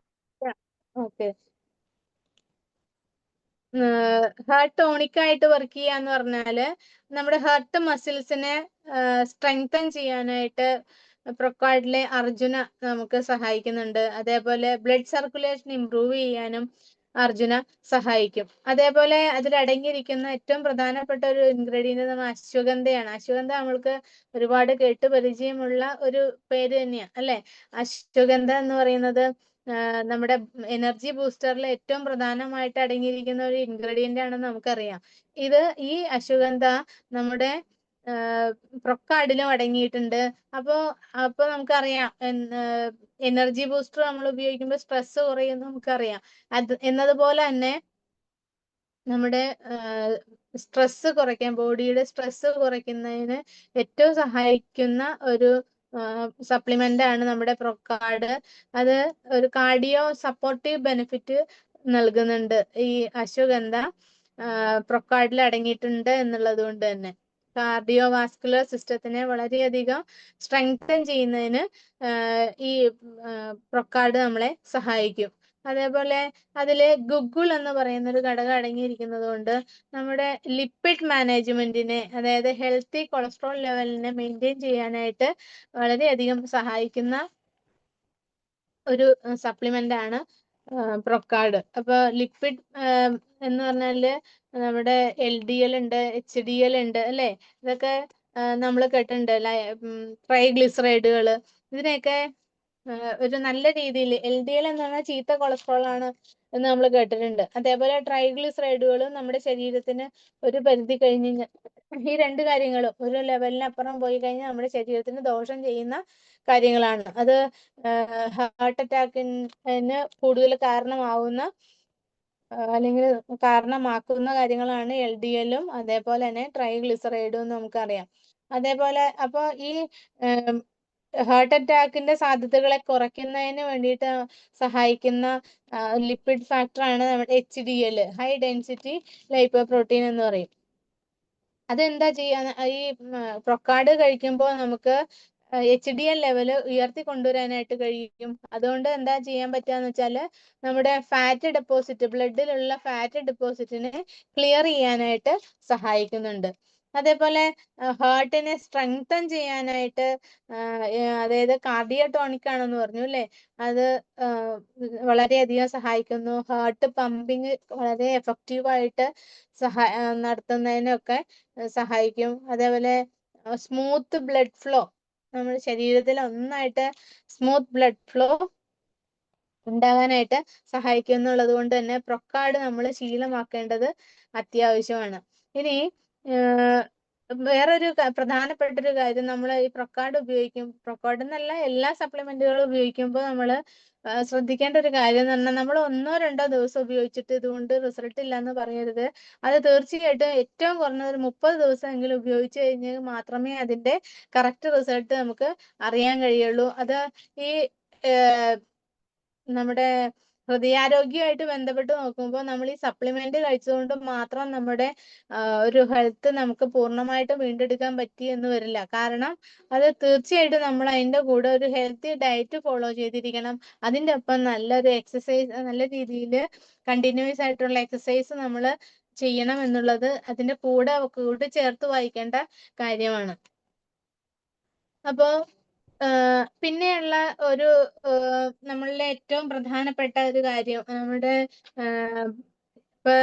ഓക്കെ. ഹേർട്ട് ടോണിക് ആയിട്ട് വർക്ക് ചെയ്യാന്ന് പറഞ്ഞാല് നമ്മുടെ ഹേർട്ട് മസിൽസിനെ സ്ട്രെങ്തൻ ചെയ്യാനായിട്ട് പ്രൊക്കാർഡിലെ അർജുന നമുക്ക് സഹായിക്കുന്നുണ്ട്. അതേപോലെ ബ്ലഡ് സർക്കുലേഷൻ ഇംപ്രൂവ് ചെയ്യാനും അർജുന സഹായിക്കും. അതേപോലെ അതിലടങ്ങിയിരിക്കുന്ന ഏറ്റവും പ്രധാനപ്പെട്ട ഒരു ഇൻഗ്രീഡിയന്റ് നമ്മൾ അശ്വഗന്ധയാണ്. അശ്വഗന്ധ നമ്മൾക്ക് ഒരുപാട് കേട്ട് പരിചയമുള്ള ഒരു പേര് തന്നെയാണ് അല്ലെ. അശ്വഗന്ധ എന്ന് പറയുന്നത് നമ്മുടെ എനർജി ബൂസ്റ്ററിൽ ഏറ്റവും പ്രധാനമായിട്ട് അടങ്ങിയിരിക്കുന്ന ഒരു ഇൻഗ്രീഡിയന്റ് ആണെന്ന് നമുക്കറിയാം. ഈ അശ്വഗന്ധ നമ്മുടെ പ്രൊക്കാർഡിലും അടങ്ങിയിട്ടുണ്ട്. അപ്പൊ നമുക്കറിയാം എനർജി ബൂസ്റ്റർ നമ്മൾ ഉപയോഗിക്കുമ്പോൾ സ്ട്രെസ് കുറയുമെന്ന് നമുക്കറിയാം. എന്നതുപോലെ തന്നെ നമ്മുടെ സ്ട്രെസ് കുറയ്ക്കാൻ, ബോഡിയുടെ സ്ട്രെസ് കുറയ്ക്കുന്നതിന് ഏറ്റവും സഹായിക്കുന്ന ഒരു സപ്ലിമെന്റ് ആണ് നമ്മുടെ പ്രൊക്കാർഡ്. അത് ഒരു കാർഡിയോ സപ്പോർട്ടീവ് ബെനിഫിറ്റ് നൽകുന്നുണ്ട്. ഈ അശ്വഗന്ധ പ്രൊക്കാർഡിൽ അടങ്ങിയിട്ടുണ്ട് എന്നുള്ളത് കൊണ്ട് തന്നെ കാർഡിയോ വാസ്കുലർ സിസ്റ്റത്തിനെ വളരെയധികം സ്ട്രെങ്തൻ ചെയ്യുന്നതിന് ഈ പ്രൊക്കാർഡ് നമ്മളെ സഹായിക്കും. അതേപോലെ അതില് ഗുഗുൾ എന്ന് പറയുന്ന ഒരു ഘടകം അടങ്ങിയിരിക്കുന്നത് കൊണ്ട് നമ്മുടെ ലിപ്പിഡ് മാനേജ്മെന്റിനെ, അതായത് ഹെൽത്തി കൊളസ്ട്രോൾ ലെവലിനെ മെയിൻറ്റെയിൻ ചെയ്യാനായിട്ട് വളരെയധികം സഹായിക്കുന്ന ഒരു സപ്ലിമെന്റ് ആണ് പ്രൊക്കാർഡ്. അപ്പൊ ലിപ്പിഡ് എന്ന് പറഞ്ഞാല് നമ്മുടെ LDL ഉണ്ട്, HDL ഉണ്ട് അല്ലെ. ഇതൊക്കെ നമ്മൾ കേട്ടിട്ടുണ്ട്. ട്രൈഗ്ലിസറൈഡുകൾ, ഇതിനെയൊക്കെ ഒരു നല്ല രീതിയിൽ, LDL എന്ന് പറഞ്ഞാൽ ചീത്ത കൊളസ്ട്രോൾ ആണ് എന്ന് നമ്മൾ കേട്ടിട്ടുണ്ട്. അതേപോലെ ട്രൈഗ്ലിസറൈഡുകളും നമ്മുടെ ശരീരത്തിന് ഒരു പരിധി കഴിഞ്ഞ് ഈ രണ്ട് കാര്യങ്ങളും ഒരു ലെവലിനപ്പുറം പോയി കഴിഞ്ഞാൽ നമ്മുടെ ശരീരത്തിന് ദോഷം ചെയ്യുന്ന കാര്യങ്ങളാണ്. അത് ഹാർട്ട് അറ്റാക്കിന് കൂടുതൽ കാരണമാവുന്ന അല്ലെങ്കിൽ കാരണമാക്കുന്ന കാര്യങ്ങളാണ് LDL-ഉം അതേപോലെ തന്നെ ട്രൈഗ്ലിസറൈഡും എന്ന് നമുക്കറിയാം. അതേപോലെ അപ്പൊ ഈ ഹാർട്ട് അറ്റാക്കിന്റെ സാധ്യതകളെ കുറയ്ക്കുന്നതിന് വേണ്ടിയിട്ട് സഹായിക്കുന്ന ലിപ്പിഡ് ഫാക്ടറാണ് നമ്മുടെ HDL, ഹൈ ഡെൻസിറ്റി ലൈപ്പോപ്രോട്ടീൻ എന്ന് പറയും. അതെന്താ ചെയ്യാൻ, ഈ പ്രൊക്കാർഡ് കഴിക്കുമ്പോൾ നമുക്ക് HDL ലെവൽ ഉയർത്തി കൊണ്ടുവരാനായിട്ട് കഴിയും. അതുകൊണ്ട് എന്താ ചെയ്യാൻ പറ്റുകയെന്ന് വെച്ചാൽ നമ്മുടെ ഫാറ്റ് ഡെപ്പോസിറ്റ്, ബ്ലഡിലുള്ള ഫാറ്റ് ഡെപ്പോസിറ്റിനെ ക്ലിയർ ചെയ്യാനായിട്ട് സഹായിക്കുന്നുണ്ട്. അതേപോലെ ഹാർട്ടിനെ സ്ട്രെങ്തൻ ചെയ്യാനായിട്ട്, അതായത് കാർഡിയോ ടോണിക് ആണെന്ന് പറഞ്ഞു അല്ലേ, അത് വളരെയധികം സഹായിക്കുന്നു. ഹാർട്ട് പമ്പിങ് വളരെ എഫക്റ്റീവായിട്ട് നടത്തുന്നതിനൊക്കെ സഹായിക്കും. അതേപോലെ സ്മൂത്ത് ബ്ലഡ് ഫ്ലോ, നമ്മുടെ ശരീരത്തിൽ ഒന്നായിട്ട് സ്മൂത്ത് ബ്ലഡ് ഫ്ലോ ഉണ്ടാകാനായിട്ട് സഹായിക്കും എന്നുള്ളത് കൊണ്ട് തന്നെ പ്രൊക്കാർഡ് നമ്മൾ ശീലമാക്കേണ്ടത് അത്യാവശ്യമാണ്. ഇനി വേറൊരു പ്രധാനപ്പെട്ട ഒരു കാര്യം, നമ്മൾ ഈ പ്രൊക്കാർഡ് എന്നല്ല എല്ലാ സപ്ലിമെന്റുകളും ഉപയോഗിക്കുമ്പോൾ നമ്മൾ ശ്രദ്ധിക്കേണ്ട ഒരു കാര്യം എന്ന് പറഞ്ഞാൽ, നമ്മൾ 1-2 ദിവസം ഉപയോഗിച്ചിട്ട് ഇതുകൊണ്ട് റിസൾട്ട് ഇല്ല എന്ന് പറയരുത്. അത് തീർച്ചയായിട്ടും ഏറ്റവും കുറഞ്ഞത് ഒരു 30 ദിവസമെങ്കിലും ഉപയോഗിച്ച് കഴിഞ്ഞാൽ മാത്രമേ അതിന്റെ കറക്റ്റ് റിസൾട്ട് നമുക്ക് അറിയാൻ കഴിയുള്ളൂ. അത് ഈ നമ്മുടെ ഹൃദയാരോഗ്യമായിട്ട് ബന്ധപ്പെട്ട് നോക്കുമ്പോൾ നമ്മൾ ഈ സപ്ലിമെന്റ് കഴിച്ചതുകൊണ്ട് മാത്രം നമ്മുടെ ഒരു ഹെൽത്ത് നമുക്ക് പൂർണ്ണമായിട്ടും വീണ്ടെടുക്കാൻ പറ്റി എന്ന് വരില്ല. കാരണം അത് തീർച്ചയായിട്ടും നമ്മൾ അതിന്റെ കൂടെ ഒരു ഹെൽത്തി ഡയറ്റ് ഫോളോ ചെയ്തിരിക്കണം. അതിന്റെ ഒപ്പം നല്ലൊരു എക്സസൈസ്, നല്ല രീതിയിൽ കണ്ടിന്യൂസ് ആയിട്ടുള്ള എക്സസൈസ് നമ്മൾ ചെയ്യണം എന്നുള്ളത് അതിന്റെ കൂടെ ചേർത്ത് വായിക്കേണ്ട കാര്യമാണ്. അപ്പോ പിന്നെയുള്ള ഒരു നമ്മളുടെ ഏറ്റവും പ്രധാനപ്പെട്ട ഒരു കാര്യം, നമ്മുടെ ഇപ്പൊ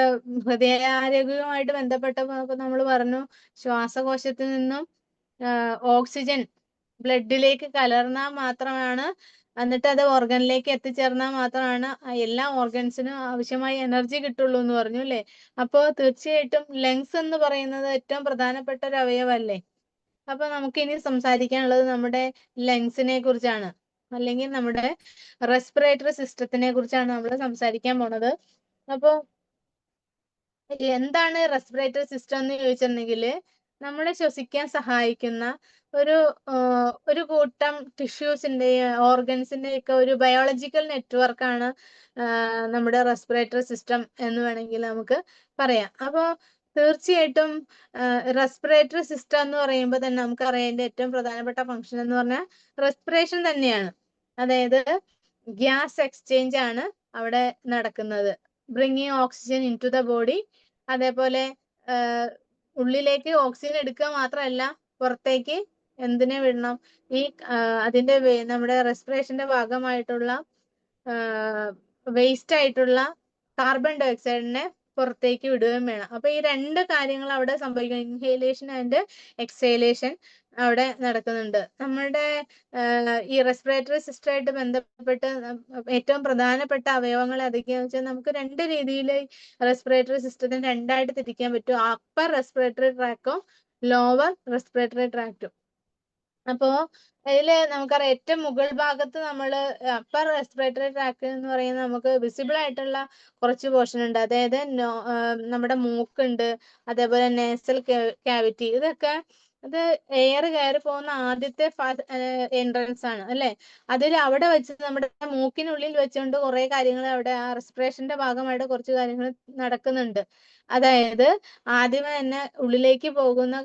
ഹൃദയാരോഗ്യവുമായിട്ട് ബന്ധപ്പെട്ടപ്പോ നമ്മൾ പറഞ്ഞു, ശ്വാസകോശത്തിൽ നിന്നും ഓക്സിജൻ ബ്ലഡിലേക്ക് കലർന്നാൽ മാത്രമാണ്, എന്നിട്ട് അത് ഓർഗനിലേക്ക് എത്തിച്ചേർന്നാൽ മാത്രമാണ് എല്ലാ ഓർഗൻസിനും ആവശ്യമായ എനർജി കിട്ടുള്ളൂ എന്ന് പറഞ്ഞു അല്ലേ. അപ്പോ തീർച്ചയായിട്ടും ലങ്സ് എന്ന് പറയുന്നത് ഏറ്റവും പ്രധാനപ്പെട്ട ഒരു അവയവല്ലേ. അപ്പൊ നമുക്ക് ഇനി സംസാരിക്കാനുള്ളത് നമ്മുടെ ലങ്സിനെ കുറിച്ചാണ്. അല്ലെങ്കിൽ നമ്മുടെ റെസ്പിറേറ്ററി സിസ്റ്റത്തിനെ കുറിച്ചാണ് നമ്മൾ സംസാരിക്കാൻ പോണത്. അപ്പോൾ എന്താണ് റെസ്പിറേറ്ററി സിസ്റ്റം എന്ന് ചോദിച്ചിട്ടുണ്ടെങ്കിൽ നമ്മളെ ശ്വസിക്കാൻ സഹായിക്കുന്ന ഒരു കൂട്ടം ടിഷ്യൂസിന്റെയും ഓർഗൻസിന്റെയും ഒക്കെ ഒരു ബയോളജിക്കൽ നെറ്റ്വർക്കാണ് നമ്മുടെ റെസ്പിറേറ്ററി സിസ്റ്റം എന്ന് വേണമെങ്കിൽ നമുക്ക് പറയാം. അപ്പോൾ തീർച്ചയായിട്ടും റെസ്പിറേറ്ററി സിസ്റ്റം എന്ന് പറയുമ്പോൾ തന്നെ നമുക്കറിയാം അതിന്റെ ഏറ്റവും പ്രധാനപ്പെട്ട ഫംഗ്ഷൻ എന്ന് പറഞ്ഞാൽ റെസ്പിറേഷൻ തന്നെയാണ്. അതായത് ഗ്യാസ് എക്സ്ചേഞ്ച് ആണ് അവിടെ നടക്കുന്നത്. Bringing oxygen into the body. അതേപോലെ ഉള്ളിലേക്ക് ഓക്സിജൻ എടുക്കുക മാത്രമല്ല പുറത്തേക്ക് എന്തിനെ വിടണം, ഈ അതിന്റെ നമ്മുടെ റെസ്പിറേഷന്റെ ഭാഗമായിട്ടുള്ള വേസ്റ്റ് ആയിട്ടുള്ള കാർബൺ ഡൈ ഓക്സൈഡിനെ പുറത്തേക്ക് വിടുകയും വേണം. അപ്പൊ ഈ രണ്ട് കാര്യങ്ങൾ അവിടെ സംഭവിക്കണം. ഇൻഹേലേഷൻ ആൻഡ് എക്സേലേഷൻ അവിടെ നടക്കുന്നുണ്ട്. നമ്മളുടെ ഈ റെസ്പിറേറ്ററി സിസ്റ്റമായിട്ട് ബന്ധപ്പെട്ട് ഏറ്റവും പ്രധാനപ്പെട്ട അവയവങ്ങൾ ഏതൊക്കെയാന്ന് വെച്ചാൽ നമുക്ക് രണ്ട് രീതിയിൽ റെസ്പിറേറ്ററി സിസ്റ്റത്തിന് രണ്ടായിട്ട് തിരിക്കാൻ പറ്റും. അപ്പർ റെസ്പിറേറ്ററി ട്രാക്കും ലോവർ റെസ്പിറേറ്ററി ട്രാക്റ്റും. അപ്പോ അതില് നമുക്കറിയാം ഏറ്റവും മുകൾ ഭാഗത്ത് നമ്മൾ അപ്പർ റെസ്പിറേറ്ററി ട്രാക്ക് എന്ന് പറയുന്നത് നമുക്ക് വിസിബിൾ ആയിട്ടുള്ള കുറച്ച് പോർഷൻ ഉണ്ട്. അതായത് നമ്മുടെ മൂക്കുണ്ട്, അതേപോലെ നേസൽ ക്യാവിറ്റി. ഇതൊക്കെ അത് എയർ കയറി പോകുന്ന ആദ്യത്തെ എൻട്രൻസ് ആണ് അല്ലെ. അതിൽ അവിടെ വെച്ച് നമ്മുടെ മൂക്കിനുള്ളിൽ വെച്ചുകൊണ്ട് കുറെ കാര്യങ്ങൾ അവിടെ ആ റെസ്പിറേഷന്റെ ഭാഗമായിട്ട് കുറച്ച് കാര്യങ്ങൾ നടക്കുന്നുണ്ട്. അതായത് ആദ്യമേ തന്നെ ഉള്ളിലേക്ക് പോകുന്ന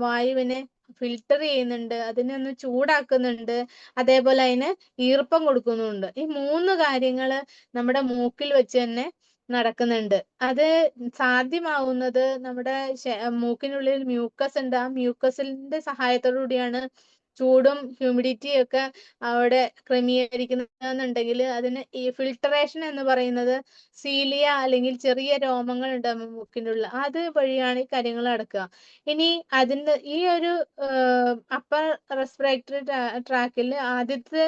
വായുവിനെ ഫിൽട്ടർ ചെയ്യുന്നുണ്ട്, അതിനെ ഒന്ന് ചൂടാക്കുന്നുണ്ട്, അതേപോലെ അതിന് ഈർപ്പം കൊടുക്കുന്നുണ്ട്. ഈ മൂന്ന് കാര്യങ്ങള് നമ്മുടെ മൂക്കിൽ വെച്ച് തന്നെ നടക്കുന്നുണ്ട്. അത് സാധ്യമാവുന്നത് നമ്മുടെ മൂക്കിനുള്ളിൽ മ്യൂക്കസ് ഉണ്ട്. ആ മ്യൂക്കസിന്റെ സഹായത്തോടു കൂടിയാണ് ചൂടും ഹ്യൂമിഡിറ്റിയും ഒക്കെ അവിടെ ക്രമീകരിക്കുന്നുണ്ടെങ്കിൽ അതിന് ഈ ഫിൽട്ടറേഷൻ എന്ന് പറയുന്നത് സീലിയ അല്ലെങ്കിൽ ചെറിയ രോമങ്ങൾ ഉണ്ട് മൂക്കിൻ്റെ ഉള്ളിൽ, അത് വഴിയാണ് ഈ കാര്യങ്ങൾ നടക്കുക. ഇനി അതിന്റെ ഈ ഒരു അപ്പർ റെസ്പിറേറ്ററി ട്രാക്കിൽ ആദ്യത്തെ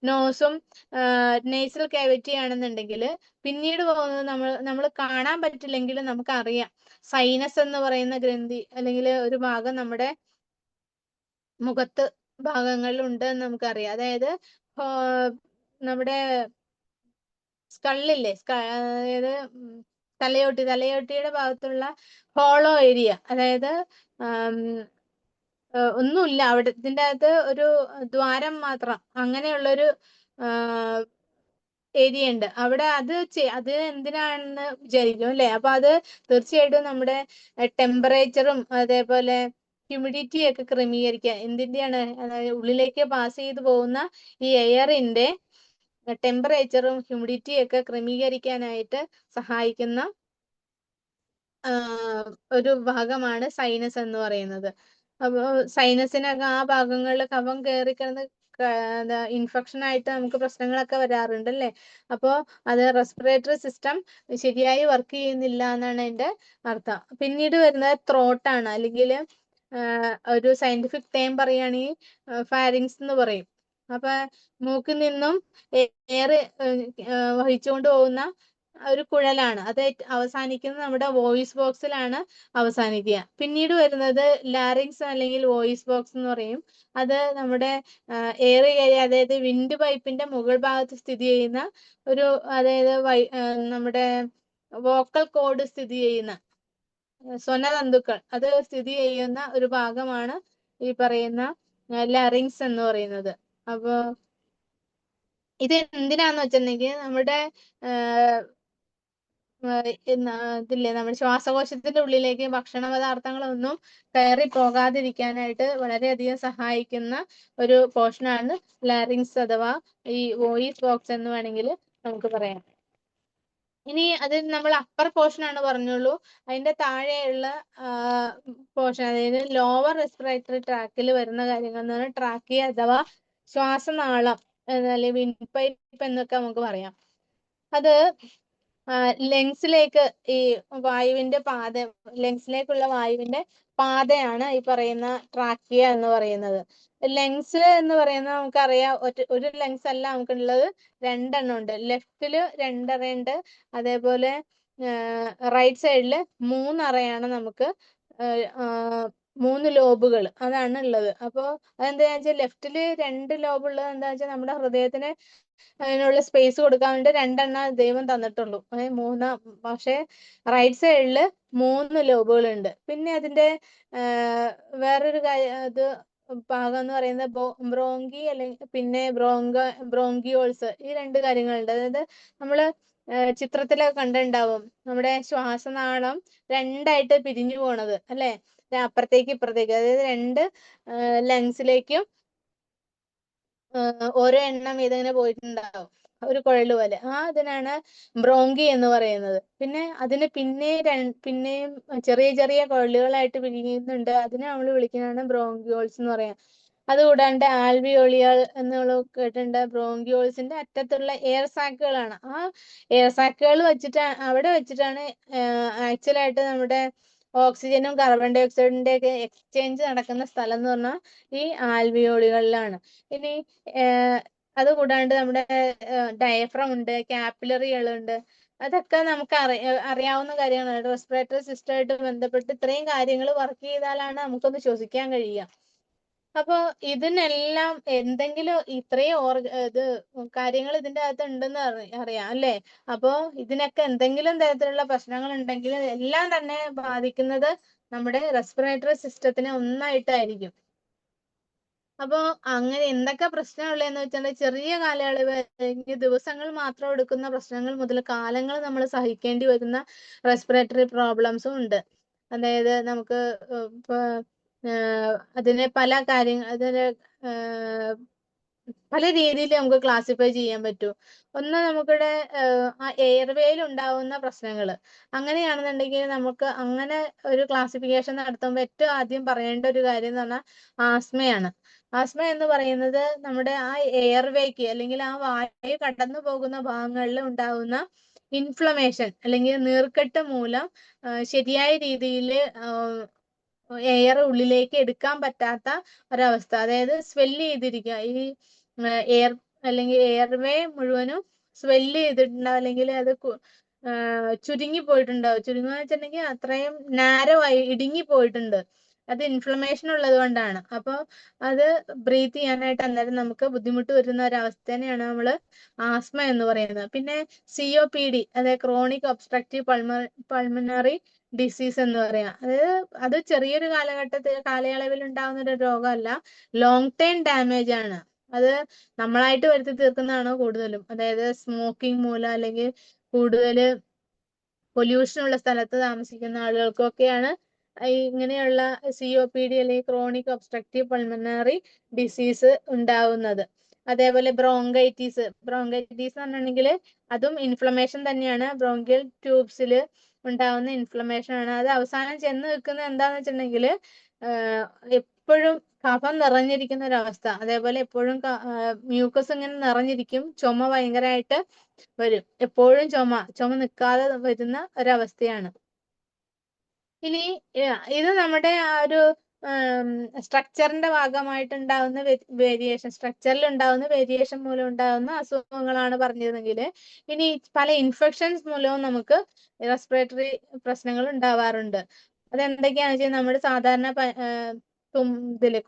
നോസും നേസൽ ക്യാവിറ്റി ആണെന്നുണ്ടെങ്കിൽ പിന്നീട് പോകുന്നത് നമ്മൾ കാണാൻ പറ്റില്ലെങ്കിൽ നമുക്കറിയാം സൈനസ് എന്ന് പറയുന്ന ഗ്രന്ഥി അല്ലെങ്കിൽ ഒരു ഭാഗം നമ്മുടെ മുഖത്ത് ഭാഗങ്ങളിൽ ഉണ്ട് എന്ന് നമുക്കറിയാം. അതായത് നമ്മുടെ സ്കള്ളില്ലേ, അതായത് തലയോട്ടിയുടെ ഭാഗത്തുള്ള ഹോളോ ഏരിയ, അതായത് ഒന്നുമില്ല അവിടെ, ഇതിൻ്റെ അകത്ത് ഒരു ദ്വാരം മാത്രം അങ്ങനെയുള്ളൊരു ഏരിയ ഉണ്ട് അവിടെ. അത് എന്തിനാണെന്ന് വിചാരിക്കും അല്ലെ. അപ്പൊ അത് തീർച്ചയായിട്ടും നമ്മുടെ ടെമ്പറേച്ചറും അതേപോലെ ഹ്യൂമിഡിറ്റി ഒക്കെ ക്രമീകരിക്കാൻ എന്തിന്റെയാണ്, അതായത് ഉള്ളിലേക്ക് പാസ് ചെയ്തു പോകുന്ന ഈ എയറിന്റെ ടെമ്പറേച്ചറും ഹ്യൂമിഡിറ്റിയും ഒക്കെ ക്രമീകരിക്കാനായിട്ട് സഹായിക്കുന്ന ഒരു ഭാഗമാണ് സൈനസ് എന്ന് പറയുന്നത്. അപ്പൊ സൈനസിനൊക്കെ ആ ഭാഗങ്ങളിൽ കഫം കയറി കിടന്ന് ഇൻഫെക്ഷൻ ആയിട്ട് നമുക്ക് പ്രശ്നങ്ങളൊക്കെ വരാറുണ്ട് അല്ലേ. അപ്പോ അത് റെസ്പിറേറ്ററി സിസ്റ്റം ശരിയായി വർക്ക് ചെയ്യുന്നില്ല എന്നാണ് അതിന്റെ അർത്ഥം. പിന്നീട് വരുന്നത് ത്രോട്ടാണ്, അല്ലെങ്കിൽ ഒരു സയന്റിഫിക് ടേം പറയുകയാണെങ്കിൽ ഫാരിങ്സ് എന്ന് പറയും. അപ്പൊ മൂക്കിൽ നിന്നും എയർ വഹിച്ചുകൊണ്ട് പോകുന്ന ഒരു കുഴലാണ്. അത് അവസാനിക്കുന്നത് നമ്മുടെ വോയിസ് ബോക്സിലാണ് അവസാനിക്കുക. പിന്നീട് വരുന്നത് ലാരിങ്സ് അല്ലെങ്കിൽ വോയിസ് ബോക്സ് എന്ന് പറയും. അത് നമ്മുടെ എയർ ഏരിയ, അതായത് വിൻഡ് പൈപ്പിന്റെ മുകൾ ഭാഗത്ത് സ്ഥിതി ചെയ്യുന്ന ഒരു, അതായത് നമ്മുടെ വോക്കൽ കോഡ് സ്ഥിതി ചെയ്യുന്ന സ്വനതന്തുക്കൾ അത് സ്ഥിതി ചെയ്യുന്ന ഒരു ഭാഗമാണ് ഈ പറയുന്ന ലാരിങ്സ് എന്ന് പറയുന്നത്. അപ്പൊ ഇത് എന്തിനാന്ന് വെച്ചിട്ടുണ്ടെങ്കിൽ നമ്മുടെ ഇതില്ലേ, നമ്മുടെ ശ്വാസകോശത്തിന്റെ ഉള്ളിലേക്ക് ഭക്ഷണ പദാർത്ഥങ്ങളൊന്നും കയറി പോകാതിരിക്കാനായിട്ട് വളരെയധികം സഹായിക്കുന്ന ഒരു പോർഷനാണ് ലാരിങ്സ് അഥവാ ഈ വോയിസ് ബോക്സ് എന്ന് വേണമെങ്കിൽ നമുക്ക് പറയാം. ഇനി അത് നമ്മൾ അപ്പർ പോർഷൻ ആണ് പറഞ്ഞുള്ളൂ. അതിന്റെ താഴെയുള്ള പോർഷൻ, അതായത് ലോവർ റെസ്പിറേറ്ററി ട്രാക്കിൽ വരുന്ന കാര്യങ്ങൾ എന്ന് പറഞ്ഞാൽ ട്രാക്കിയ അഥവാ ശ്വാസനാളം അല്ലെങ്കിൽ വിൻഡ് പൈപ്പ് എന്നൊക്കെ നമുക്ക് പറയാം. അത് ലെങ്സിലേക്ക് ഈ വായുവിന്റെ പാത, ലെങ്സിലേക്കുള്ള വായുവിന്റെ പാതയാണ് ഈ പറയുന്ന ട്രാക്കിയ എന്ന് പറയുന്നത്. ലെങ്സ് എന്ന് പറയുന്നത് നമുക്കറിയാം ഒരു ലെങ്സ് അല്ല നമുക്കുള്ളത്, രണ്ടെണ്ണം ഉണ്ട്. ലെഫ്റ്റില് 2 അറയുണ്ട്, അതേപോലെ റൈറ്റ് സൈഡില് 3 അറയാണ് നമുക്ക് 3 ലോബുകൾ അതാണ് ഉള്ളത്. അപ്പോൾ അതെന്താ വെച്ചാൽ ലെഫ്റ്റില് 2 ലോബ് ഉള്ളത് എന്താ വെച്ചാൽ നമ്മുടെ ഹൃദയത്തിന് അതിനുള്ള സ്പേസ് കൊടുക്കാൻ വേണ്ടി 2 എണ്ണം ദൈവം തന്നിട്ടുള്ളൂ. പക്ഷേ റൈറ്റ് സൈഡിൽ 3 ലോബുകൾ ഉണ്ട്. പിന്നെ അതിന്റെ വേറൊരു കാര്യം ഭാഗം എന്ന് പറയുന്നത് ബ്രോങ്കി അല്ലെങ്കിൽ പിന്നെ ബ്രോങ്കിയോൾസ്, ഈ 2 കാര്യങ്ങളുണ്ട്. അതായത് നമ്മള് ചിത്രത്തിലൊക്കെ കണ്ടിട്ടുണ്ടാവും നമ്മുടെ ശ്വാസനാളം 2ആയിട്ട് പിരിഞ്ഞു പോണത് അല്ലെ, അപ്പുറത്തേക്ക് ഇപ്പുറത്തേക്ക്. അതായത് 2 ലങ്സിലേക്കും ഓരോ എണ്ണം ഇതങ്ങനെ പോയിട്ടുണ്ടാവും, ഒരു കുഴൽ പോലെ. ഇതിനാണ് ബ്രോങ്കി എന്ന് പറയുന്നത്. പിന്നെ അതിന് പിന്നെയും ചെറിയ ചെറിയ കുഴലുകളായിട്ട് പിരിയുന്നുണ്ട്. അതിനെ നമ്മൾ വിളിക്കുന്നതാണ് ബ്രോങ്കിയോൾസ് എന്ന് പറയാം. അതുകൂടാണ്ട് ആൽവിയോളികൾ എന്നുള്ള കേട്ടിട്ടുണ്ട്. ബ്രോങ്കിയോൾസിന്റെ അറ്റത്തുള്ള എയർ സാക്കുകളാണ്. ആ എയർ സാക്കുകൾ അവിടെ വെച്ചിട്ടാണ് ആക്ച്വലായിട്ട് നമ്മുടെ ഓക്സിജനും കാർബൺ ഡൈ ഓക്സൈഡിന്റെ ഒക്കെ എക്സ്ചേഞ്ച് നടക്കുന്ന സ്ഥലം എന്ന് പറഞ്ഞാൽ ഈ ആൽവിയോളികളിലാണ്. ഇനി അതുകൂടാണ്ട് നമ്മുടെ ഡയഫ്രം ഉണ്ട്, കാപ്പിലറികളുണ്ട്. അതൊക്കെ നമുക്ക് അറിയാവുന്ന കാര്യങ്ങളാണ്. റെസ്പിറേറ്ററി സിസ്റ്റമായിട്ട് ബന്ധപ്പെട്ട് ഇത്രയും കാര്യങ്ങൾ വർക്ക് ചെയ്താലാണ് നമുക്കൊന്ന് ശ്വസിക്കാൻ കഴിയുക. അപ്പോ ഇതിനെല്ലാം എന്തെങ്കിലും ഇത്രയും കാര്യങ്ങൾ ഇതിന്റെ അകത്ത് ഉണ്ടെന്ന് അറിയാം അല്ലേ. അപ്പോ ഇതിനൊക്കെ എന്തെങ്കിലും തരത്തിലുള്ള പ്രശ്നങ്ങൾ ഉണ്ടെങ്കിൽ എല്ലാം തന്നെ ബാധിക്കുന്നത് നമ്മുടെ റെസ്പിറേറ്ററി സിസ്റ്റത്തിനെ ഒന്നായിട്ടായിരിക്കും. അപ്പോ അങ്ങനെ എന്തൊക്കെ പ്രശ്നമുള്ളതെന്ന് വെച്ചാൽ ചെറിയ കാലയളവ് അല്ലെങ്കിൽ ദിവസങ്ങൾ മാത്രം എടുക്കുന്ന പ്രശ്നങ്ങൾ മുതൽ കാലങ്ങൾ നമ്മൾ സഹിക്കേണ്ടി വരുന്ന റെസ്പിറേറ്ററി പ്രോബ്ലംസും ഉണ്ട്. അതായത് നമുക്ക് അതിനെ പല രീതിയിൽ നമുക്ക് ക്ലാസിഫൈ ചെയ്യാൻ പറ്റും. ഒന്ന് നമുക്കിവിടെ ആ എയർവേയിൽ ഉണ്ടാവുന്ന പ്രശ്നങ്ങൾ. അങ്ങനെയാണെന്നുണ്ടെങ്കിൽ നമുക്ക് അങ്ങനെ ഒരു ക്ലാസിഫിക്കേഷൻ നടത്തുമ്പോൾ ഏറ്റവും ആദ്യം പറയേണ്ട ഒരു കാര്യം എന്ന് പറഞ്ഞാൽ ആസ്മയാണ്. ആസ്മ എന്ന് പറയുന്നത് നമ്മുടെ ആ എയർവേക്ക് അല്ലെങ്കിൽ ആ വായു കടന്നു പോകുന്ന ഭാഗങ്ങളിൽ ഉണ്ടാകുന്ന ഇൻഫ്ലമേഷൻ അല്ലെങ്കിൽ നീർക്കെട്ട് മൂലം ശരിയായ രീതിയിൽ എയർ ഉള്ളിലേക്ക് എടുക്കാൻ പറ്റാത്ത ഒരവസ്ഥ. അതായത് സ്വെല്ല് ചെയ്തിരിക്കുക, ഈ എയർ അല്ലെങ്കിൽ എയർവേ മുഴുവനും സ്വെല്ല് ചെയ്തിട്ടുണ്ടാവും, അല്ലെങ്കിൽ അത് ചുരുങ്ങി പോയിട്ടുണ്ടാവും. ചുരുങ്ങുക വെച്ചിട്ടുണ്ടെങ്കിൽ അത്രയും നാരോ ആയി ഇടുങ്ങി പോയിട്ടുണ്ട്. അത് ഇൻഫ്ലമേഷൻ ഉള്ളത് കൊണ്ടാണ്. അപ്പോൾ അത് ബ്രീത്ത് ചെയ്യാനായിട്ട് അന്നേരം നമുക്ക് ബുദ്ധിമുട്ട് വരുന്ന ഒരവസ്ഥേനെയാണ് നമ്മൾ ആസ്മ എന്ന് പറയുന്നത്. പിന്നെ COPD, അതായത് ക്രോണിക് ഒബ്സ്ട്രക്റ്റീവ് പൾമണറി ഡിസീസ് എന്ന് പറയാം. അത് ചെറിയൊരു കാലയളവിൽ ഉണ്ടാകുന്ന ഒരു രോഗമല്ല, ലോങ് ടൈം ഡാമേജ് ആണ്. അത് നമ്മളായിട്ട് വരുത്തി തീർക്കുന്നതാണോ കൂടുതലും. അതായത് സ്മോക്കിംഗ് മൂലം അല്ലെങ്കിൽ കൂടുതൽ പൊല്യൂഷൻ ഉള്ള സ്ഥലത്ത് താമസിക്കുന്ന ആളുകൾക്കൊക്കെയാണ് ഇങ്ങനെയുള്ള COPD അല്ലെങ്കിൽ ക്രോണിക് ഒബ്സ്ട്രക്റ്റീവ് പൾമണറി ഡിസീസ് ഉണ്ടാവുന്നത്. അതേപോലെ ബ്രോങ്കൈറ്റീസ് എന്ന് പറഞ്ഞിട്ടുണ്ടെങ്കിൽ അതും ഇൻഫ്ലമേഷൻ തന്നെയാണ്. ബ്രോങ്കിയൽ ട്യൂബ്സിൽ ഉണ്ടാവുന്ന ഇൻഫ്ലമേഷൻ ആണ്. അത് അവസാനം ചെന്ന് നിൽക്കുന്നത് എന്താന്ന് വെച്ചിട്ടുണ്ടെങ്കിൽ എപ്പോഴും കഫം നിറഞ്ഞിരിക്കുന്ന ഒരവസ്ഥ. അതേപോലെ എപ്പോഴും മ്യൂക്കസ് ഇങ്ങനെ നിറഞ്ഞിരിക്കും. ചുമ ഭയങ്കരമായിട്ട് വരും. എപ്പോഴും ചുമ നിൽക്കാതെ വരുന്ന ഒരവസ്ഥയാണ്. ഇനി ഇത് നമ്മുടെ ആ ഒരു സ്ട്രക്ചറിന്റെ ഭാഗമായിട്ടുണ്ടാവുന്ന സ്ട്രക്ചറിൽ ഉണ്ടാവുന്ന വേരിയേഷൻ മൂലം ഉണ്ടാവുന്ന അസുഖങ്ങളാണ് പറഞ്ഞിരുന്നെങ്കിൽ, ഇനി പല ഇൻഫെക്ഷൻസ് മൂലവും നമുക്ക് റെസ്പിറേറ്ററി പ്രശ്നങ്ങൾ ഉണ്ടാവാറുണ്ട്. അതെന്തൊക്കെയാണെന്ന് വെച്ചാൽ നമ്മുടെ സാധാരണ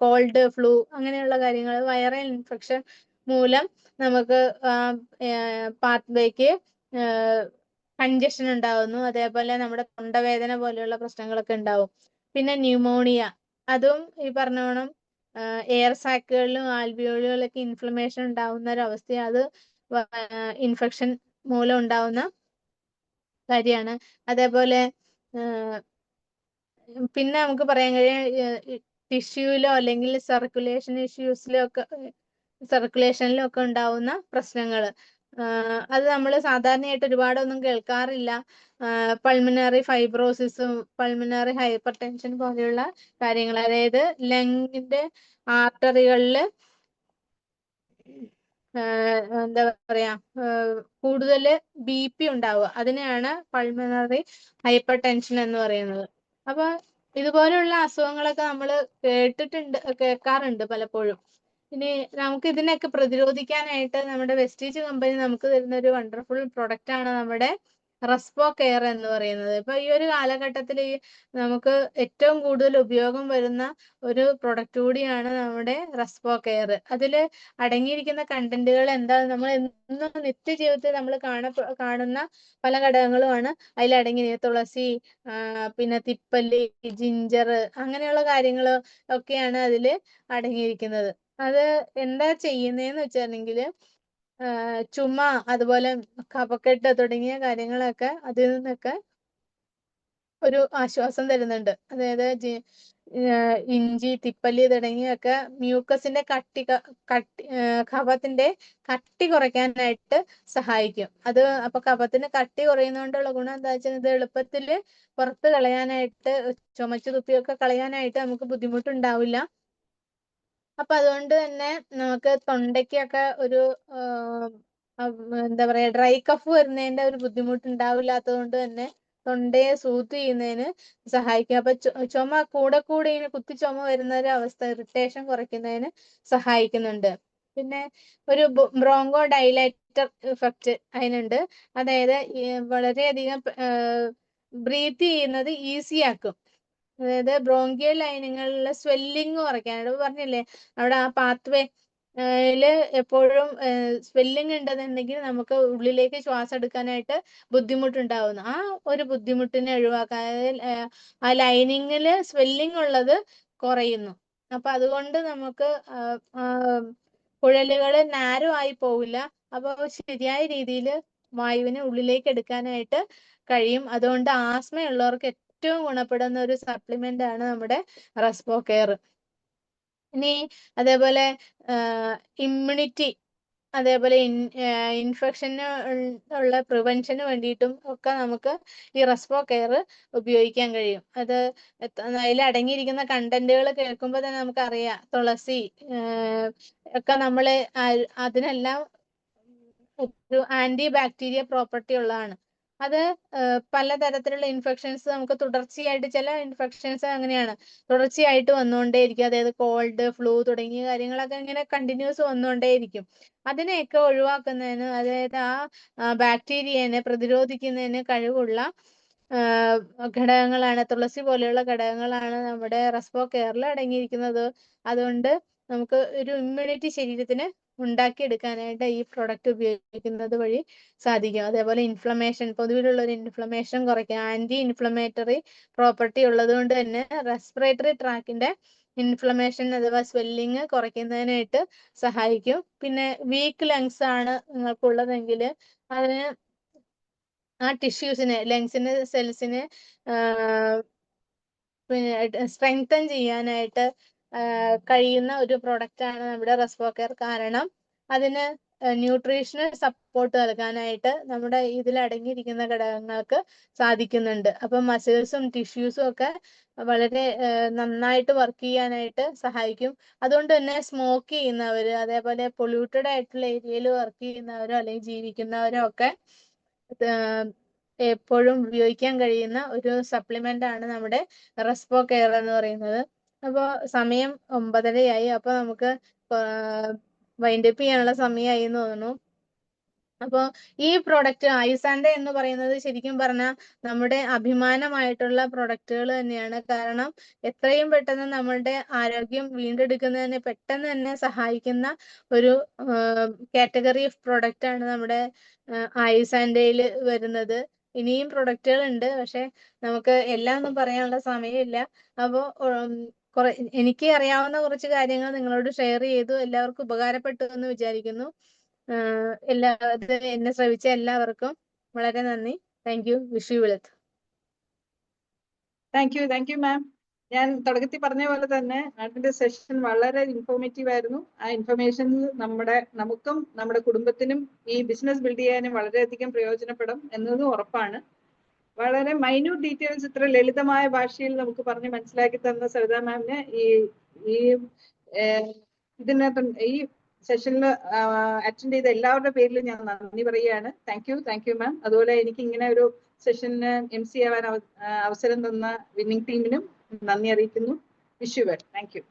കോൾഡ്, ഫ്ലൂ അങ്ങനെയുള്ള കാര്യങ്ങൾ, വൈറൽ ഇൻഫെക്ഷൻ മൂലം നമുക്ക് പാത്വേക്ക് കൺജഷൻ ഉണ്ടാവുന്നു. അതേപോലെ നമ്മുടെ തൊണ്ടവേദന പോലെയുള്ള പ്രശ്നങ്ങളൊക്കെ ഉണ്ടാവും. പിന്നെ ന്യൂമോണിയ, അതും ഈ പറഞ്ഞോണം എയർ സാക്കുകളിലും ആൽവിയോളികളിലൊക്കെ ഇൻഫ്ലമേഷൻ ഉണ്ടാവുന്ന ഒരവസ്ഥ. അത് ഇൻഫെക്ഷൻ മൂലം ഉണ്ടാവുന്ന കാര്യമാണ്. അതേപോലെ പിന്നെ നമുക്ക് പറയാൻ കഴിയും ടിഷ്യൂലോ അല്ലെങ്കിൽ സർക്കുലേഷനിലോ ഒക്കെ ഉണ്ടാവുന്ന പ്രശ്നങ്ങൾ. അത് നമ്മൾ സാധാരണയായിട്ട് ഒരുപാടൊന്നും കേൾക്കാറില്ല. പൾമിനറി ഫൈബ്രോസിസും പൾമിനറി ഹൈപ്പർ ടെൻഷൻ പോലെയുള്ള കാര്യങ്ങൾ. അതായത് ലങ്ങിന്റെ ആർട്ടറികളിൽ എന്താ പറയാ കൂടുതൽ BP ഉണ്ടാവുക, അതിനെയാണ് പൾമിനറി ഹൈപ്പർ ടെൻഷൻ എന്ന് പറയുന്നത്. അപ്പൊ ഇതുപോലെയുള്ള അസുഖങ്ങളൊക്കെ നമ്മൾ കേൾക്കാറുണ്ട് പലപ്പോഴും. ഇനി നമുക്ക് ഇതിനൊക്കെ പ്രതിരോധിക്കാനായിട്ട് നമ്മുടെ വെസ്റ്റീജ് കമ്പനി നമുക്ക് തരുന്ന ഒരു വണ്ടർഫുൾ പ്രൊഡക്റ്റ് ആണ് നമ്മുടെ റെസ്പോ കെയർ എന്ന് പറയുന്നത്. ഇപ്പൊ ഈ ഒരു കാലഘട്ടത്തിൽ നമുക്ക് ഏറ്റവും കൂടുതൽ ഉപയോഗം വരുന്ന ഒരു പ്രൊഡക്റ്റ് കൂടിയാണ് നമ്മുടെ റെസ്പോ കെയർ. അതിൽ അടങ്ങിയിരിക്കുന്ന കണ്ടന്റുകൾ എന്താണ്, നമ്മൾ എന്നും നിത്യജീവിതത്തിൽ നമ്മൾ കാണുന്ന പല ഘടകങ്ങളുമാണ് അതിൽ അടങ്ങിയിരിക്കുന്നത്. തുളസി, പിന്നെ തിപ്പല്ലി, ജിഞ്ചർ, അങ്ങനെയുള്ള കാര്യങ്ങൾ ഒക്കെയാണ് അതിൽ അടങ്ങിയിരിക്കുന്നത്. അത് എന്താ ചെയ്യുന്നതെന്ന് വെച്ചിട്ടുണ്ടെങ്കിൽ ചുമ, അതുപോലെ കഫക്കെട്ട് തുടങ്ങിയ കാര്യങ്ങളൊക്കെ അതിൽ നിന്നൊക്കെ ഒരു ആശ്വാസം തരുന്നുണ്ട്. അതായത് ഇഞ്ചി, തിപ്പല്ലി തുടങ്ങിയൊക്കെ മ്യൂക്കസിന്റെ കഫത്തിന്റെ കട്ടി കുറയ്ക്കാനായിട്ട് സഹായിക്കും. അപ്പൊ കഫത്തിന് കട്ടി കുറയുന്നതുകൊണ്ടുള്ള ഗുണം എന്താ വെച്ചാൽ ഇത് എളുപ്പത്തിൽ പുറത്ത് കളയാനായിട്ട്, ചുമച്ചു തുപ്പിയൊക്കെ കളയാനായിട്ട് നമുക്ക് ബുദ്ധിമുട്ടുണ്ടാവില്ല. അപ്പൊ അതുകൊണ്ട് തന്നെ നമുക്ക് തൊണ്ടയ്ക്കൊക്കെ ഒരു എന്താ പറയാ, ഡ്രൈ കഫ് വരുന്നതിന്റെ ഒരു ബുദ്ധിമുട്ട് ഉണ്ടാവില്ലാത്തത് കൊണ്ട് തന്നെ തൊണ്ടയെ സൂത്ത് ചെയ്യുന്നതിന് സഹായിക്കും. അപ്പൊ ചുമ കൂടെ ഇങ്ങനെ കുത്തി ചുമ വരുന്ന ഒരു അവസ്ഥ, ഇറിറ്റേഷൻ കുറയ്ക്കുന്നതിന് സഹായിക്കുന്നുണ്ട്. പിന്നെ ഒരു ബ്രോങ്കോ ഡൈലേറ്റർ ഇഫക്റ്റ് അതിനുണ്ട്. അതായത് വളരെയധികം ബ്രീത്ത് ചെയ്യുന്നത് ഈസി ആക്കും. അതായത് ബ്രോങ്കിയൽ ലൈനുകളിലെ സ്വെല്ലിങ് കുറയ്ക്കാനായിട്ട് പറഞ്ഞില്ലേ, അവിടെ ആ പാത്വേ എപ്പോഴും സ്വെല്ലിങ് ഉണ്ടെന്നുണ്ടെങ്കിൽ നമുക്ക് ഉള്ളിലേക്ക് ശ്വാസം എടുക്കാനായിട്ട് ബുദ്ധിമുട്ടുണ്ടാവുന്നു. ആ ഒരു ബുദ്ധിമുട്ടിനെ ഒഴിവാക്കാൻ, ആ ലൈനിങ്ങിൽ സ്വെല്ലിങ് ഉള്ളത് കുറയുന്നു. അപ്പൊ അതുകൊണ്ട് നമുക്ക് കുഴലുകൾ നാരോ ആയി പോവില്ല. അപ്പൊ ശരിയായ രീതിയിൽ വായുവിനെ ഉള്ളിലേക്ക് എടുക്കാനായിട്ട് കഴിയും. അതുകൊണ്ട് ആസ്മയുള്ളവർക്ക് ഏറ്റവും ഗുണപ്പെടുന്ന ഒരു സപ്ലിമെന്റ് ആണ് നമ്മുടെ റെസ്പോ കെയർ. ഇനി അതേപോലെ ഇമ്മ്യൂണിറ്റി, അതേപോലെ ഇൻഫെക്ഷന് ഉള്ള പ്രിവെൻഷന് വേണ്ടിയിട്ടും ഒക്കെ നമുക്ക് ഈ റെസ്പോ കെയർ ഉപയോഗിക്കാൻ കഴിയും. അതിൽ അടങ്ങിയിരിക്കുന്ന കണ്ടന്റുകൾ കേൾക്കുമ്പോൾ തന്നെ നമുക്കറിയാം, തുളസി ഒക്കെ നമ്മള് അതിനെല്ലാം ഒരു ആന്റി ബാക്ടീരിയ പ്രോപ്പർട്ടി ഉള്ളതാണ്. അത് പലതരത്തിലുള്ള ഇൻഫെക്ഷൻസ് നമുക്ക് തുടർച്ചയായിട്ട്, ചില ഇൻഫെക്ഷൻസ് അങ്ങനെയാണ് തുടർച്ചയായിട്ട് വന്നുകൊണ്ടേയിരിക്കും. അതായത് കോൾഡ്, ഫ്ലൂ തുടങ്ങിയ കാര്യങ്ങളൊക്കെ ഇങ്ങനെ കണ്ടിന്യൂസ് വന്നുകൊണ്ടേയിരിക്കും. അതിനെയൊക്കെ ഒഴിവാക്കുന്നതിന്, അതായത് ആ ബാക്ടീരിയനെ പ്രതിരോധിക്കുന്നതിന് കഴിവുള്ള ഘടകങ്ങളാണ്, തുളസി പോലെയുള്ള ഘടകങ്ങളാണ് നമ്മുടെ റെസ്പോ കെയറിൽ അടങ്ങിയിരിക്കുന്നത്. അതുകൊണ്ട് നമുക്ക് ഒരു ഇമ്മ്യൂണിറ്റി ശരീരത്തിന് ഉണ്ടാക്കിയെടുക്കാനായിട്ട് ഈ പ്രൊഡക്റ്റ് ഉപയോഗിക്കുന്നത് വഴി സാധിക്കും. അതേപോലെ ഇൻഫ്ലമേഷൻ, പൊതുവിലുള്ള ഒരു ഇൻഫ്ലമേഷൻ കുറയ്ക്കുക, ആന്റി ഇൻഫ്ലമേറ്ററി പ്രോപ്പർട്ടി ഉള്ളത് കൊണ്ട് തന്നെ റെസ്പിറേറ്ററി ട്രാക്കിന്റെ ഇൻഫ്ലമേഷൻ അഥവാ സ്വെല്ലിങ് കുറയ്ക്കുന്നതിനായിട്ട് സഹായിക്കും. പിന്നെ വീക്ക് ലങ്സ് ആണ് നിങ്ങൾക്കുള്ളതെങ്കിൽ അതിന് ആ ടിഷ്യൂസിനെ, ലങ്സിന്റെ സെൽസിനെ പിന്നെ സ്ട്രെങ്തൻ ചെയ്യാനായിട്ട് കഴിയുന്ന ഒരു പ്രൊഡക്റ്റ് ആണ് നമ്മുടെ റെസ്പോ കെയർ. കാരണം അതിന് ന്യൂട്രീഷണൽ സപ്പോർട്ട് നൽകാനായിട്ട് നമ്മുടെ ഇതിൽ അടങ്ങിയിരിക്കുന്ന ഘടകങ്ങൾക്ക് സാധിക്കുന്നുണ്ട്. അപ്പം മസിൽസും ടിഷ്യൂസും ഒക്കെ വളരെ നന്നായിട്ട് വർക്ക് ചെയ്യാനായിട്ട് സഹായിക്കും. അതുകൊണ്ട് തന്നെ സ്മോക്ക് ചെയ്യുന്നവര്, അതേപോലെ പൊല്യൂട്ടഡ് ആയിട്ടുള്ള ഏരിയയിൽ വർക്ക് ചെയ്യുന്നവരോ അല്ലെങ്കിൽ ജീവിക്കുന്നവരോ ഒക്കെ എപ്പോഴും ഉപയോഗിക്കാൻ കഴിയുന്ന ഒരു സപ്ലിമെന്റ് ആണ് നമ്മുടെ റെസ്പോ കെയർ എന്ന് പറയുന്നത്. അപ്പോൾ സമയം 9:30 അപ്പൊ നമുക്ക് വൈൻഡപ്പ് ചെയ്യാനുള്ള സമയമായി എന്ന് തോന്നുന്നു. അപ്പോൾ ഈ പ്രൊഡക്റ്റ് ആയുസാൻഡെ എന്ന് പറയുന്നത് ശരിക്കും പറഞ്ഞാൽ നമ്മുടെ അഭിമാനമായിട്ടുള്ള പ്രൊഡക്റ്റുകൾ തന്നെയാണ്. കാരണം എത്രയും പെട്ടെന്ന് നമ്മളുടെ ആരോഗ്യം വീണ്ടെടുക്കുന്നതിന് പെട്ടെന്ന് തന്നെ സഹായിക്കുന്ന ഒരു കാറ്റഗറി ഓഫ് പ്രൊഡക്റ്റ് ആണ് നമ്മുടെ ആയുസാൻഡയിൽ വരുന്നത്. ഇനിയും പ്രൊഡക്റ്റുകൾ ഉണ്ട്, പക്ഷെ നമുക്ക് എല്ലാം ഒന്നും പറയാനുള്ള സമയമില്ല. അപ്പോൾ എനിക്ക് അറിയാവുന്ന കുറച്ച് കാര്യങ്ങൾ നിങ്ങളോട് ഷെയർ ചെയ്തു. എല്ലാവർക്കും ഉപകാരപ്പെട്ടു എന്ന് വിചാരിക്കുന്നു. എന്നെ ശ്രവിച്ച എല്ലാവർക്കും വളരെ നന്ദി. Thank you. Wish you wealth. Thank you ma'am. ഞാൻ തുടക്കത്തിൽ പറഞ്ഞ പോലെ തന്നെ മാഡത്തിന്റെ സെഷൻ വളരെ ഇൻഫോർമേറ്റീവ് ആയിരുന്നു. ആ ഇൻഫർമേഷൻ നമുക്കും നമ്മുടെ കുടുംബത്തിനും ഈ ബിസിനസ് ബിൽഡ് ചെയ്യാനും വളരെയധികം പ്രയോജനപ്പെടും എന്നതും ഉറപ്പാണ്. വളരെ മൈന്യൂട്ട് ഡീറ്റെയിൽസ് ഇത്ര ലളിതമായ ഭാഷയിൽ നമുക്ക് പറഞ്ഞ് മനസ്സിലാക്കി തന്ന സവിത മാമിന് ഇതിനകത്ത് ഈ സെഷനിൽ അറ്റൻഡ് ചെയ്ത എല്ലാവരുടെ പേരിലും ഞാൻ നന്ദി പറയുകയാണ്. Thank you ma'am. അതുപോലെ എനിക്ക് ഇങ്ങനെ ഒരു സെഷന് MC ആവാൻ അവസരം തന്ന വിന്നിംഗ് ടീമിനും നന്ദി അറിയിക്കുന്നു. Wish you well. Thank you.